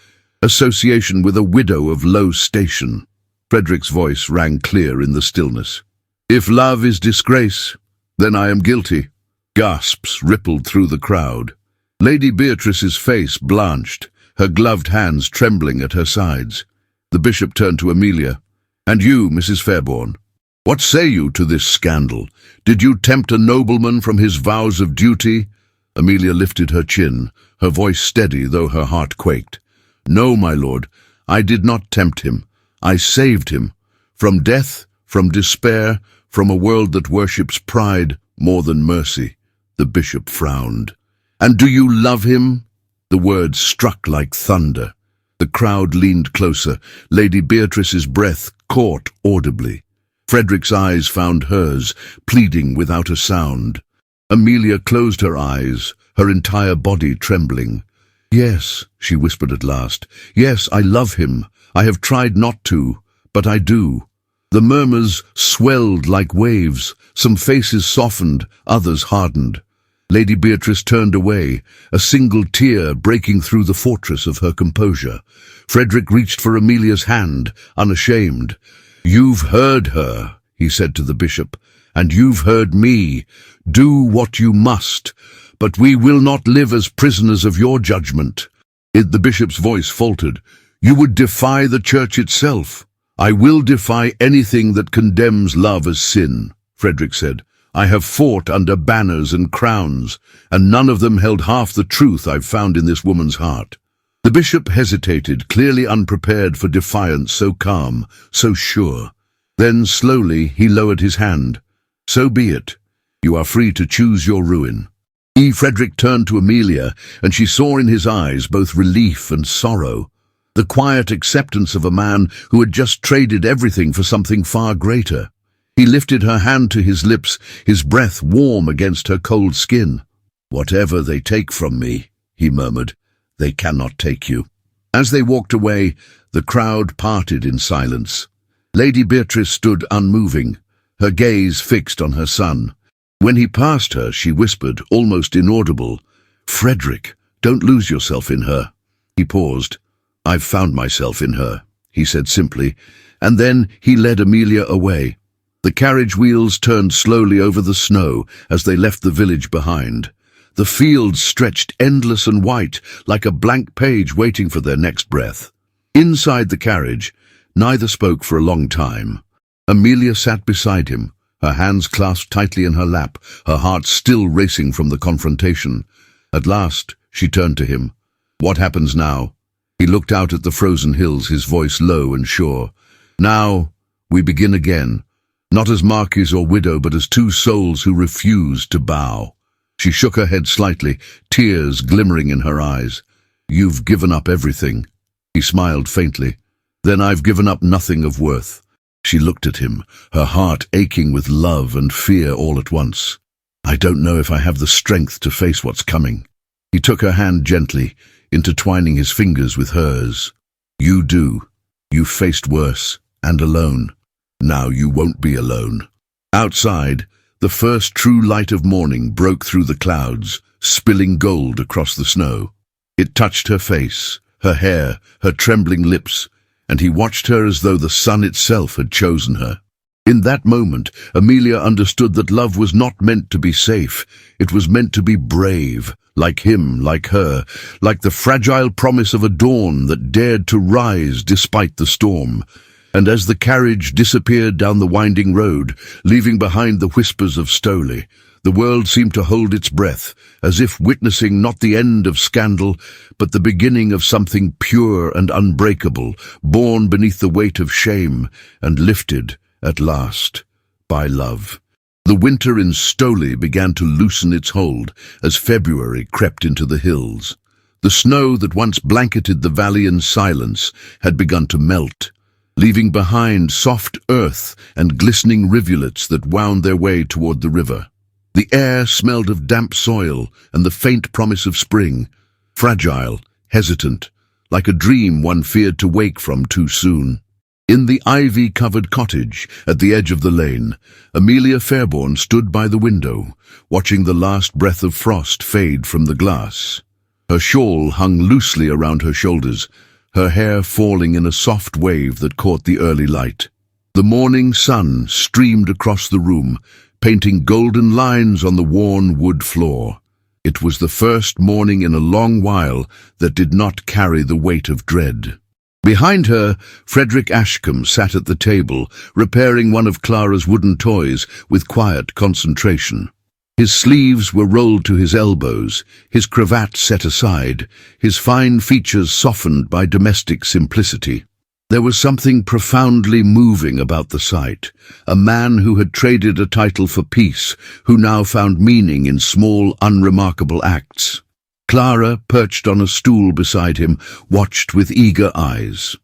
association with a widow of low station. Frederick's voice rang clear in the stillness. If love is disgrace, then I am guilty. Gasps rippled through the crowd. Lady Beatrice's face blanched, her gloved hands trembling at her sides. The bishop turned to Amelia. And you, Mrs. Fairborn, what say you to this scandal? Did you tempt a nobleman from his vows of duty? Amelia lifted her chin, her voice steady though her heart quaked. No, my lord, I did not tempt him. I saved him. From death, from despair, from a world that worships pride more than mercy. The bishop frowned. And do you love him? The words struck like thunder. The crowd leaned closer. Lady Beatrice's breath caught audibly. Frederick's eyes found hers, pleading without a sound. Amelia closed her eyes, her entire body trembling. Yes, she whispered at last. Yes, I love him. I have tried not to, but I do. The murmurs swelled like waves. Some faces softened, others hardened. Lady Beatrice turned away, a single tear breaking through the fortress of her composure. Frederick reached for Amelia's hand, unashamed. You've heard her, he said to the bishop, and you've heard me. Do what you must, but we will not live as prisoners of your judgment. The bishop's voice faltered. You would defy the church itself. I will defy anything that condemns love as sin, Frederick said. I have fought under banners and crowns, and none of them held half the truth I've found in this woman's heart. The bishop hesitated, clearly unprepared for defiance so calm, so sure. Then, slowly, he lowered his hand. So be it. You are free to choose your ruin. Frederick turned to Amelia, and she saw in his eyes both relief and sorrow, the quiet acceptance of a man who had just traded everything for something far greater. He lifted her hand to his lips, his breath warm against her cold skin. Whatever they take from me, he murmured, they cannot take you. As they walked away, the crowd parted in silence. Lady Beatrice stood unmoving, her gaze fixed on her son. When he passed her, she whispered, almost inaudible, Frederick, don't lose yourself in her. He paused. I've found myself in her, he said simply, and then he led Amelia away. The carriage wheels turned slowly over the snow as they left the village behind. The fields stretched endless and white, like a blank page waiting for their next breath. Inside the carriage, neither spoke for a long time. Amelia sat beside him, her hands clasped tightly in her lap, her heart still racing from the confrontation. At last, she turned to him. What happens now? He looked out at the frozen hills, his voice low and sure. Now, we begin again, not as Marquis or widow, but as two souls who refuse to bow. She shook her head slightly, tears glimmering in her eyes. You've given up everything. He smiled faintly. Then I've given up nothing of worth. She looked at him, her heart aching with love and fear all at once. I don't know if I have the strength to face what's coming. He took her hand gently, intertwining his fingers with hers. You do. You've faced worse, and alone. Now you won't be alone. Outside, the first true light of morning broke through the clouds, spilling gold across the snow. It touched her face, her hair, her trembling lips, and he watched her as though the sun itself had chosen her. In that moment, Amelia understood that love was not meant to be safe. It was meant to be brave, like him, like her, like the fragile promise of a dawn that dared to rise despite the storm. And as the carriage disappeared down the winding road, leaving behind the whispers of Stowley, the world seemed to hold its breath, as if witnessing not the end of scandal, but the beginning of something pure and unbreakable, born beneath the weight of shame and lifted, at last, by love. The winter in Stowley began to loosen its hold as February crept into the hills. The snow that once blanketed the valley in silence had begun to melt, leaving behind soft earth and glistening rivulets that wound their way toward the river. The air smelled of damp soil and the faint promise of spring, fragile, hesitant, like a dream one feared to wake from too soon. In the ivy-covered cottage at the edge of the lane, Amelia Fairborn stood by the window, watching the last breath of frost fade from the glass. Her shawl hung loosely around her shoulders, her hair falling in a soft wave that caught the early light. The morning sun streamed across the room, painting golden lines on the worn wood floor. It was the first morning in a long while that did not carry the weight of dread. Behind her, Frederick Ashcombe sat at the table, repairing one of Clara's wooden toys with quiet concentration. His sleeves were rolled to his elbows, his cravat set aside, his fine features softened by domestic simplicity. There was something profoundly moving about the sight, a man who had traded a title for peace, who now found meaning in small, unremarkable acts. Clara, perched on a stool beside him, watched with eager eyes.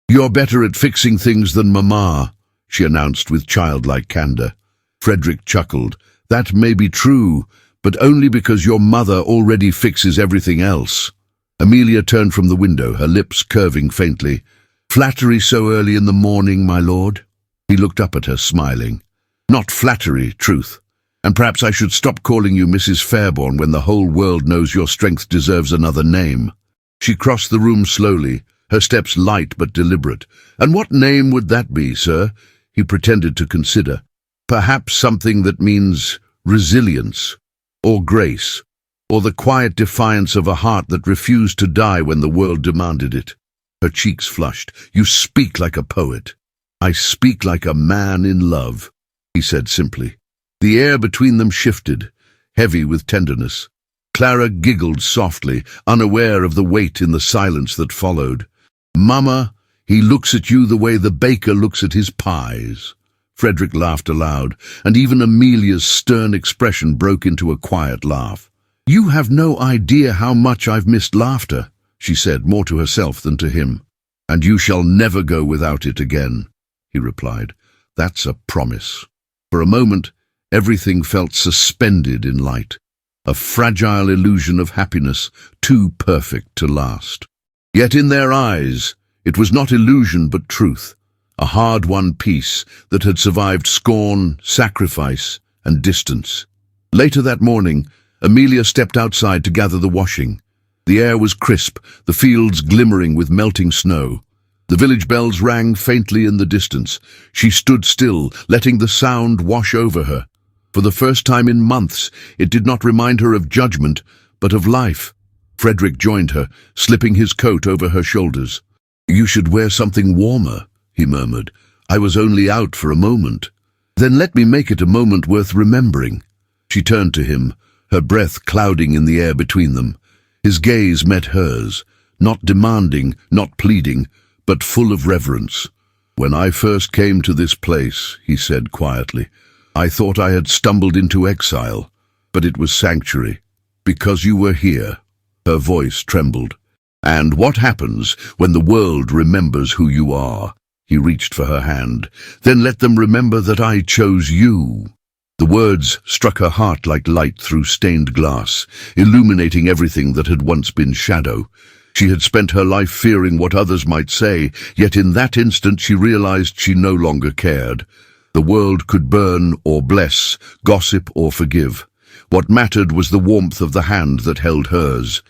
"You're better at fixing things than Mamma," she announced with childlike candor. Frederick chuckled. "That may be true, but only because your mother already fixes everything else." Amelia turned from the window, her lips curving faintly. "Flattery so early in the morning, my lord?" He looked up at her, smiling. "Not flattery, truth. And perhaps I should stop calling you Mrs. Fairborn when the whole world knows your strength deserves another name." She crossed the room slowly, her steps light but deliberate. "And what name would that be, sir?" He pretended to consider. "Perhaps something that means resilience, or grace, or the quiet defiance of a heart that refused to die when the world demanded it." Her cheeks flushed. "You speak like a poet." "I speak like a man in love," he said simply. The air between them shifted, heavy with tenderness. Clara giggled softly, unaware of the weight in the silence that followed. "Mamma, he looks at you the way the baker looks at his pies." Frederick laughed aloud, and even Amelia's stern expression broke into a quiet laugh. "You have no idea how much I've missed laughter," she said, more to herself than to him. "And you shall never go without it again," he replied. "That's a promise." For a moment, everything felt suspended in light, a fragile illusion of happiness too perfect to last. Yet in their eyes, it was not illusion but truth, a hard-won peace that had survived scorn, sacrifice, and distance. Later that morning, Amelia stepped outside to gather the washing. The air was crisp, the fields glimmering with melting snow. The village bells rang faintly in the distance. She stood still, letting the sound wash over her. For the first time in months, it did not remind her of judgment, but of life. Frederick joined her, slipping his coat over her shoulders. "You should wear something warmer," he murmured. "I was only out for a moment." "Then let me make it a moment worth remembering." She turned to him, her breath clouding in the air between them. His gaze met hers, not demanding, not pleading, but full of reverence. "When I first came to this place," he said quietly, "I thought I had stumbled into exile, but it was sanctuary, because you were here." Her voice trembled. "And what happens when the world remembers who you are?" He reached for her hand. "Then let them remember that I chose you." The words struck her heart like light through stained glass, illuminating everything that had once been shadow. She had spent her life fearing what others might say, yet in that instant she realized she no longer cared. The world could burn or bless, gossip or forgive. What mattered was the warmth of the hand that held hers.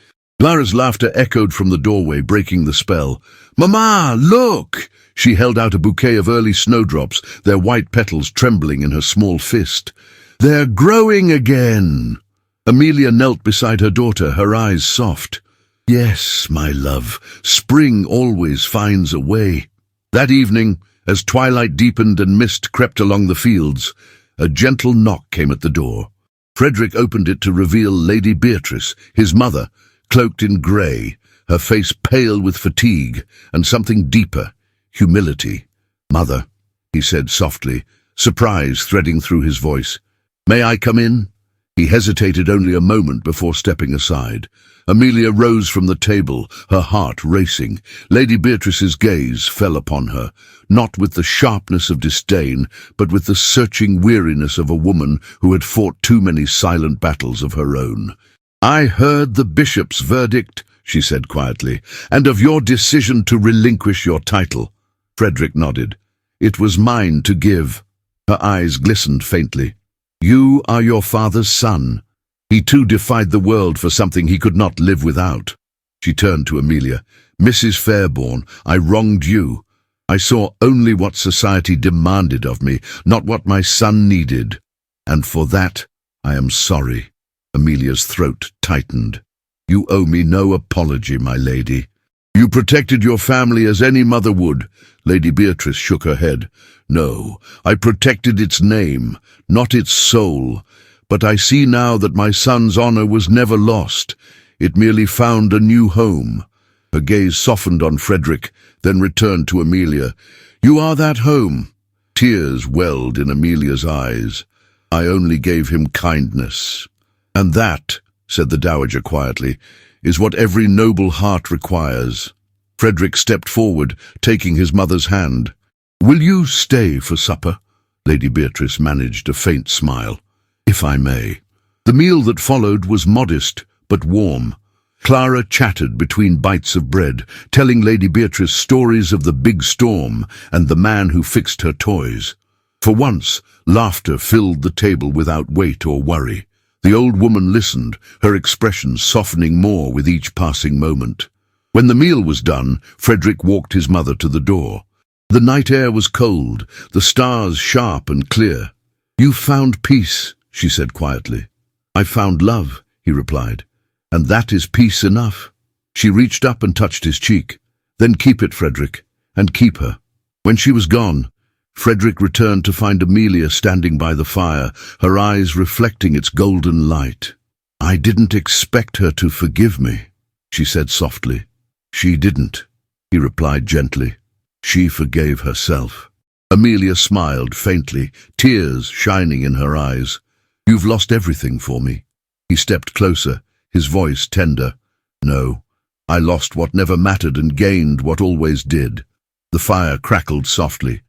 Clara's laughter echoed from the doorway, breaking the spell. "Mamma, look!" She held out a bouquet of early snowdrops, their white petals trembling in her small fist. "They're growing again!" Amelia knelt beside her daughter, her eyes soft. "Yes, my love, spring always finds a way." That evening, as twilight deepened and mist crept along the fields, a gentle knock came at the door. Frederick opened it to reveal Lady Beatrice, his mother, cloaked in grey, her face pale with fatigue and something deeper, humility. "Mother," he said softly, surprise threading through his voice. "May I come in?" He hesitated only a moment before stepping aside. Amelia rose from the table, her heart racing. Lady Beatrice's gaze fell upon her, not with the sharpness of disdain, but with the searching weariness of a woman who had fought too many silent battles of her own. "I heard the bishop's verdict," she said quietly, "and of your decision to relinquish your title." Frederick nodded. "It was mine to give." Her eyes glistened faintly. "You are your father's son." He too defied the world for something he could not live without. She turned to Amelia. "Mrs. Fairborn, I wronged you. I saw only what society demanded of me, not what my son needed. And for that, I am sorry." Amelia's throat tightened. "You owe me no apology, my lady. You protected your family as any mother would." Lady Beatrice shook her head. "No, I protected its name, not its soul. But I see now that my son's honor was never lost. It merely found a new home." Her gaze softened on Frederick, then returned to Amelia. "You are that home." Tears welled in Amelia's eyes. "I only gave him kindness." "And that," said the dowager quietly, "is what every noble heart requires." Frederick stepped forward, taking his mother's hand. "Will you stay for supper?" Lady Beatrice managed a faint smile. "If I may." The meal that followed was modest, but warm. Clara chattered between bites of bread, telling Lady Beatrice stories of the big storm and the man who fixed her toys. For once, laughter filled the table without weight or worry. The old woman listened, her expression softening more with each passing moment. When the meal was done, Frederick walked his mother to the door. The night air was cold, the stars sharp and clear. "You found peace," she said quietly. "I found love," he replied, "and that is peace enough." She reached up and touched his cheek. "Then keep it, Frederick, and keep her." When she was gone, Frederick returned to find Amelia standing by the fire, her eyes reflecting its golden light. "I didn't expect her to forgive me," she said softly. "She didn't," he replied gently. "She forgave herself." Amelia smiled faintly, tears shining in her eyes. "You've lost everything for me." He stepped closer, his voice tender. "No, I lost what never mattered and gained what always did." The fire crackled softly.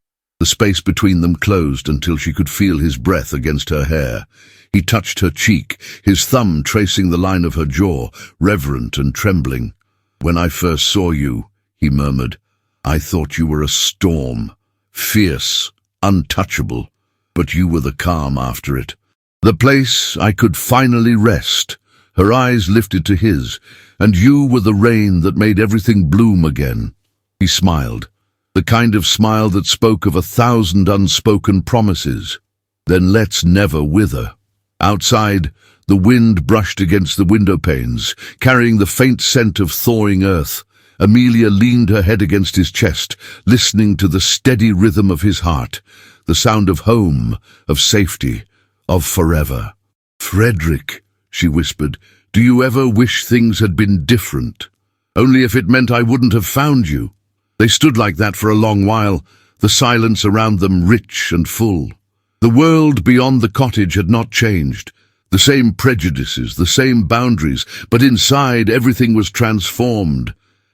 The space between them closed until she could feel his breath against her hair. He touched her cheek, his thumb tracing the line of her jaw, reverent and trembling. "When I first saw you," he murmured, "I thought you were a storm, fierce, untouchable, but you were the calm after it. The place I could finally rest." Her eyes lifted to his, "And you were the rain that made everything bloom again." He smiled, the kind of smile that spoke of 1,000 unspoken promises. "Then let's never wither." Outside, the wind brushed against the window panes, carrying the faint scent of thawing earth. Amelia leaned her head against his chest, listening to the steady rhythm of his heart, the sound of home, of safety, of forever. "Frederick," she whispered, "do you ever wish things had been different? Only if it meant I wouldn't have found you." They stood like that for a long while, the silence around them rich and full. The world beyond the cottage had not changed. The same prejudices, the same boundaries, but inside everything was transformed.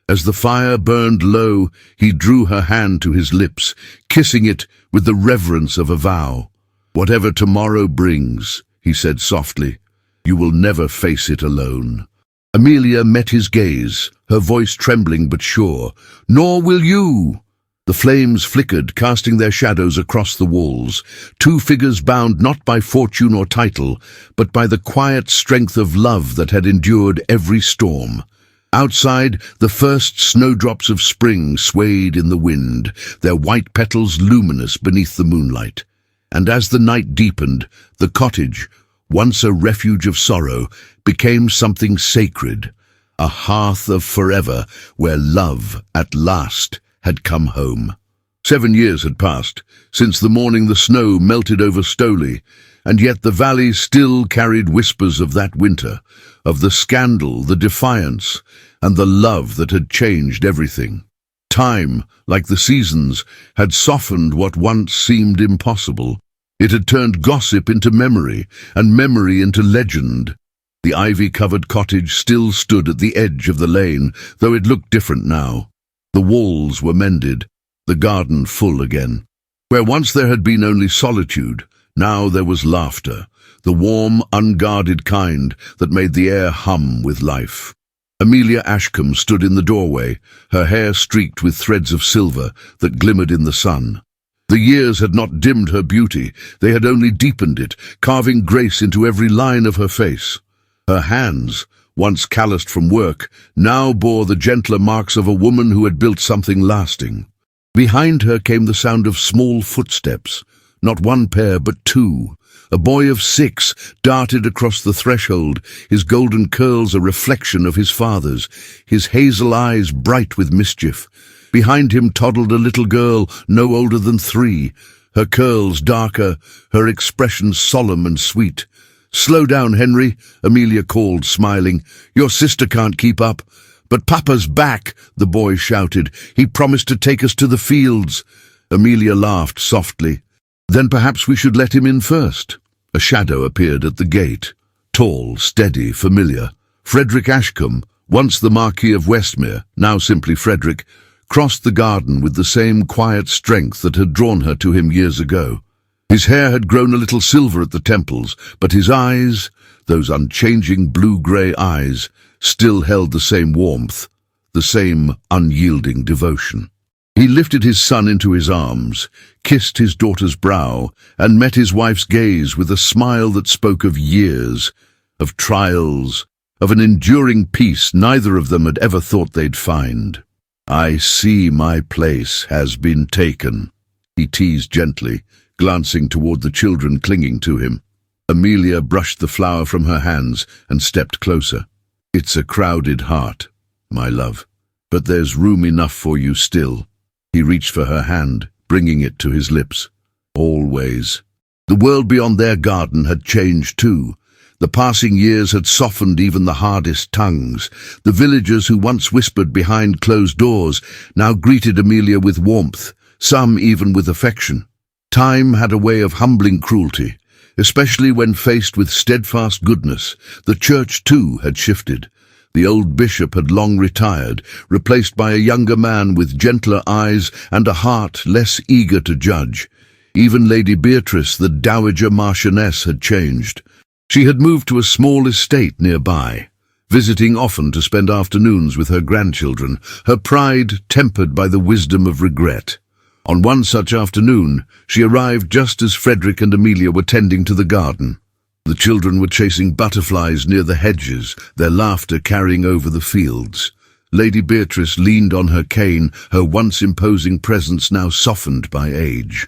As the fire burned low, he drew her hand to his lips, kissing it with the reverence of a vow. "Whatever tomorrow brings," he said softly, "you will never face it alone." Amelia met his gaze, her voice trembling but sure. "Nor will you." The flames flickered, casting their shadows across the walls, two figures bound not by fortune or title, but by the quiet strength of love that had endured every storm. Outside, the first snowdrops of spring swayed in the wind, their white petals luminous beneath the moonlight. And as the night deepened, the cottage, once a refuge of sorrow, became something sacred, a hearth of forever where love, at last, had come home. 7 years had passed since the morning the snow melted over Stoley, and yet the valley still carried whispers of that winter, of the scandal, the defiance, and the love that had changed everything. Time, like the seasons, had softened what once seemed impossible. It had turned gossip into memory, and memory into legend. The ivy-covered cottage still stood at the edge of the lane, though it looked different now. The walls were mended, the garden full again. Where once there had been only solitude, now there was laughter, the warm, unguarded kind that made the air hum with life. Amelia Ashcombe stood in the doorway, her hair streaked with threads of silver that glimmered in the sun. The years had not dimmed her beauty, they had only deepened it, carving grace into every line of her face. Her hands, once calloused from work, now bore the gentler marks of a woman who had built something lasting. Behind her came the sound of small footsteps, not one pair but two. A boy of 6 darted across the threshold, his golden curls a reflection of his father's, his hazel eyes bright with mischief. Behind him toddled a little girl no older than 3, her curls darker, her expression solemn and sweet. "Slow down, Henry," Amelia called, smiling. "Your sister can't keep up." "But Papa's back," the boy shouted. "He promised to take us to the fields." Amelia laughed softly. "Then perhaps we should let him in first." A shadow appeared at the gate. Tall, steady, familiar. Frederick Ashcombe, once the Marquis of Westmere, now simply Frederick, crossed the garden with the same quiet strength that had drawn her to him years ago. His hair had grown a little silver at the temples, but his eyes, those unchanging blue-grey eyes, still held the same warmth, the same unyielding devotion. He lifted his son into his arms, kissed his daughter's brow, and met his wife's gaze with a smile that spoke of years, of trials, of an enduring peace neither of them had ever thought they'd find. "I see my place has been taken," he teased gently, glancing toward the children clinging to him. Amelia brushed the flower from her hands and stepped closer. "It's a crowded heart, my love, but there's room enough for you still." He reached for her hand, bringing it to his lips. Always. The world beyond their garden had changed too. The passing years had softened even the hardest tongues. The villagers who once whispered behind closed doors now greeted Amelia with warmth, some even with affection. Time had a way of humbling cruelty, especially when faced with steadfast goodness. The church too had shifted. The old bishop had long retired, replaced by a younger man with gentler eyes and a heart less eager to judge. Even Lady Beatrice, the Dowager Marchioness, had changed. She had moved to a small estate nearby, visiting often to spend afternoons with her grandchildren, her pride tempered by the wisdom of regret. On one such afternoon, she arrived just as Frederick and Amelia were tending to the garden. The children were chasing butterflies near the hedges, their laughter carrying over the fields. Lady Beatrice leaned on her cane, her once imposing presence now softened by age.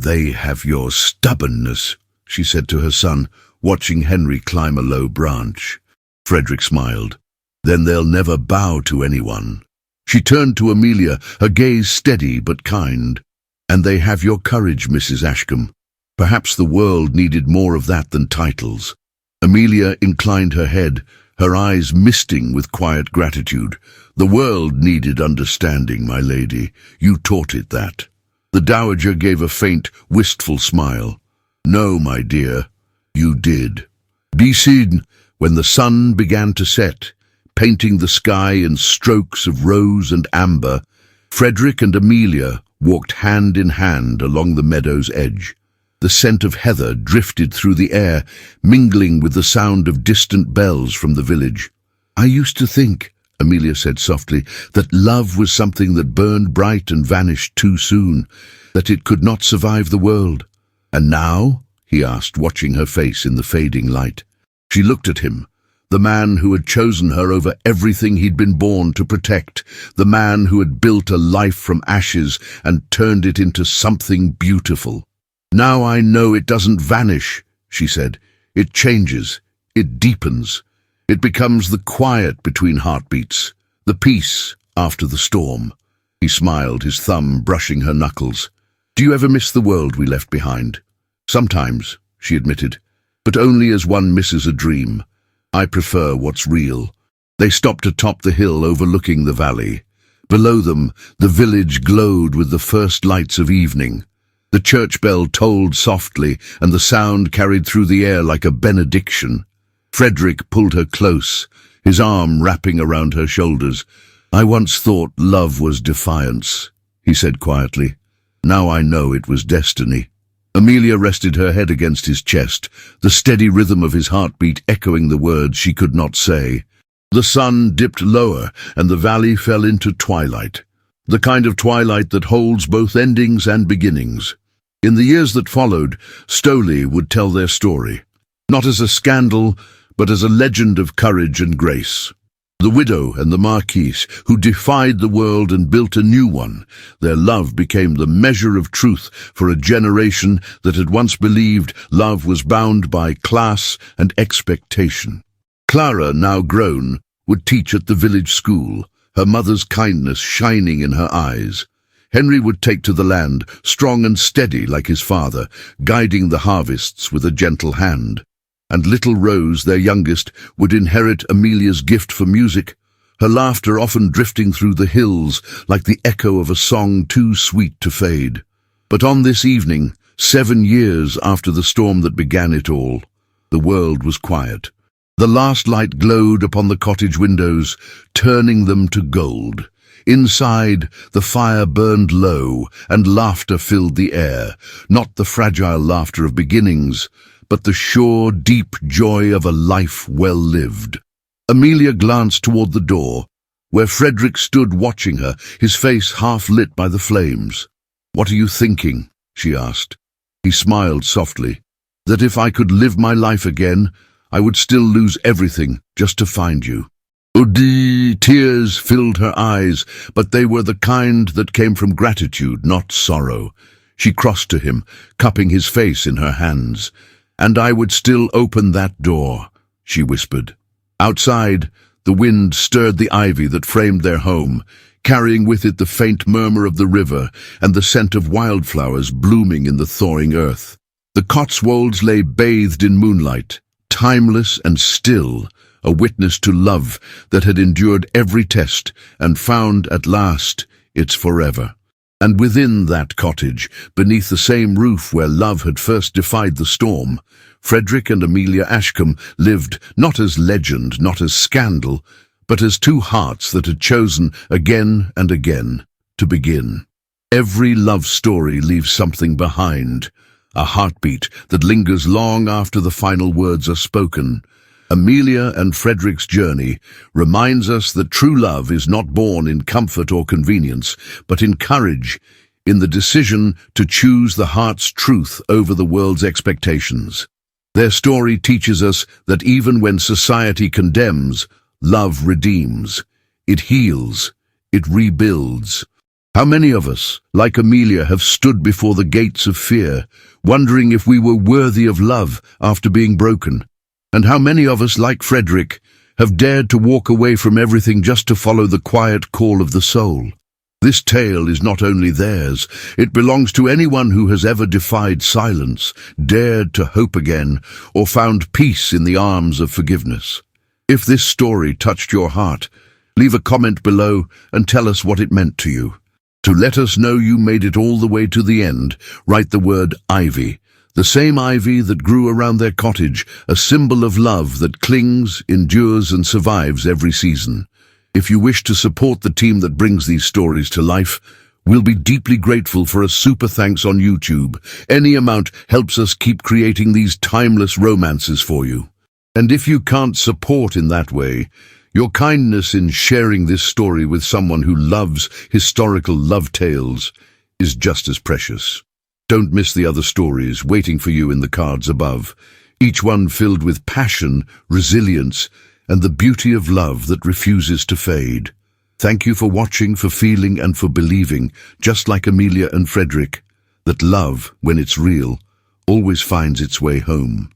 "They have your stubbornness," she said to her son, watching Henry climb a low branch. Frederick smiled. "Then they'll never bow to anyone." She turned to Amelia, her gaze steady but kind. "And they have your courage, Mrs. Ashcombe. Perhaps the world needed more of that than titles." Amelia inclined her head, her eyes misting with quiet gratitude. "The world needed understanding, my lady. You taught it that." The dowager gave a faint, wistful smile. "No, my dear, you did." Soon, when the sun began to set, painting the sky in strokes of rose and amber, Frederick and Amelia walked hand in hand along the meadow's edge. The scent of heather drifted through the air, mingling with the sound of distant bells from the village. "I used to think," Amelia said softly, "that love was something that burned bright and vanished too soon, that it could not survive the world." "And now?" he asked, watching her face in the fading light. She looked at him. the man who had chosen her over everything he'd been born to protect, the man who had built a life from ashes and turned it into something beautiful. "Now I know it doesn't vanish," she said. "It changes, it deepens. It becomes the quiet between heartbeats, the peace after the storm." He smiled, his thumb brushing her knuckles. "Do you ever miss the world we left behind?" "Sometimes," she admitted, "but only as one misses a dream. I prefer what's real." They stopped atop the hill overlooking the valley. Below them, the village glowed with the first lights of evening. The church bell tolled softly, and the sound carried through the air like a benediction. Frederick pulled her close, his arm wrapping around her shoulders. "I once thought love was defiance," he said quietly. "Now I know it was destiny." Amelia rested her head against his chest, the steady rhythm of his heartbeat echoing the words she could not say. The sun dipped lower, and the valley fell into twilight, the kind of twilight that holds both endings and beginnings. In the years that followed, Stowley would tell their story, not as a scandal, but as a legend of courage and grace. The widow and the Marquis, who defied the world and built a new one, their love became the measure of truth for a generation that had once believed love was bound by class and expectation. Clara, now grown, would teach at the village school, her mother's kindness shining in her eyes. Henry would take to the land, strong and steady like his father, guiding the harvests with a gentle hand. And little Rose, their youngest, would inherit Amelia's gift for music, her laughter often drifting through the hills like the echo of a song too sweet to fade. But on this evening, 7 years after the storm that began it all, the world was quiet. The last light glowed upon the cottage windows, turning them to gold. Inside, the fire burned low, and laughter filled the air, not the fragile laughter of beginnings, but the sure, deep joy of a life well lived. Amelia glanced toward the door, where Frederick stood watching her, his face half lit by the flames. "What are you thinking?" she asked. He smiled softly. "That if I could live my life again, I would still lose everything just to find you." Tears filled her eyes, but they were the kind that came from gratitude, not sorrow. She crossed to him, cupping his face in her hands. "And I would still open that door," she whispered. Outside, the wind stirred the ivy that framed their home, carrying with it the faint murmur of the river and the scent of wildflowers blooming in the thawing earth. The Cotswolds lay bathed in moonlight, timeless and still, a witness to love that had endured every test and found at last its forever. And within that cottage, beneath the same roof where love had first defied the storm, Frederick and Amelia Ashcombe lived not as legend, not as scandal, but as two hearts that had chosen again and again to begin. Every love story leaves something behind, a heartbeat that lingers long after the final words are spoken. Amelia and Frederick's journey reminds us that true love is not born in comfort or convenience, but in courage, in the decision to choose the heart's truth over the world's expectations. Their story teaches us that even when society condemns, love redeems. It heals. It rebuilds. How many of us, like Amelia, have stood before the gates of fear, wondering if we were worthy of love after being broken? And how many of us, like Frederick, have dared to walk away from everything just to follow the quiet call of the soul? This tale is not only theirs, it belongs to anyone who has ever defied silence, dared to hope again, or found peace in the arms of forgiveness. If this story touched your heart, leave a comment below and tell us what it meant to you. To let us know you made it all the way to the end, write the word ivy. The same ivy that grew around their cottage, a symbol of love that clings, endures and survives every season. If you wish to support the team that brings these stories to life, we'll be deeply grateful for a super thanks on YouTube. Any amount helps us keep creating these timeless romances for you. And if you can't support in that way, your kindness in sharing this story with someone who loves historical love tales is just as precious. Don't miss the other stories waiting for you in the cards above, each one filled with passion, resilience, and the beauty of love that refuses to fade. Thank you for watching, for feeling, and for believing, just like Amelia and Frederick, that love, when it's real, always finds its way home.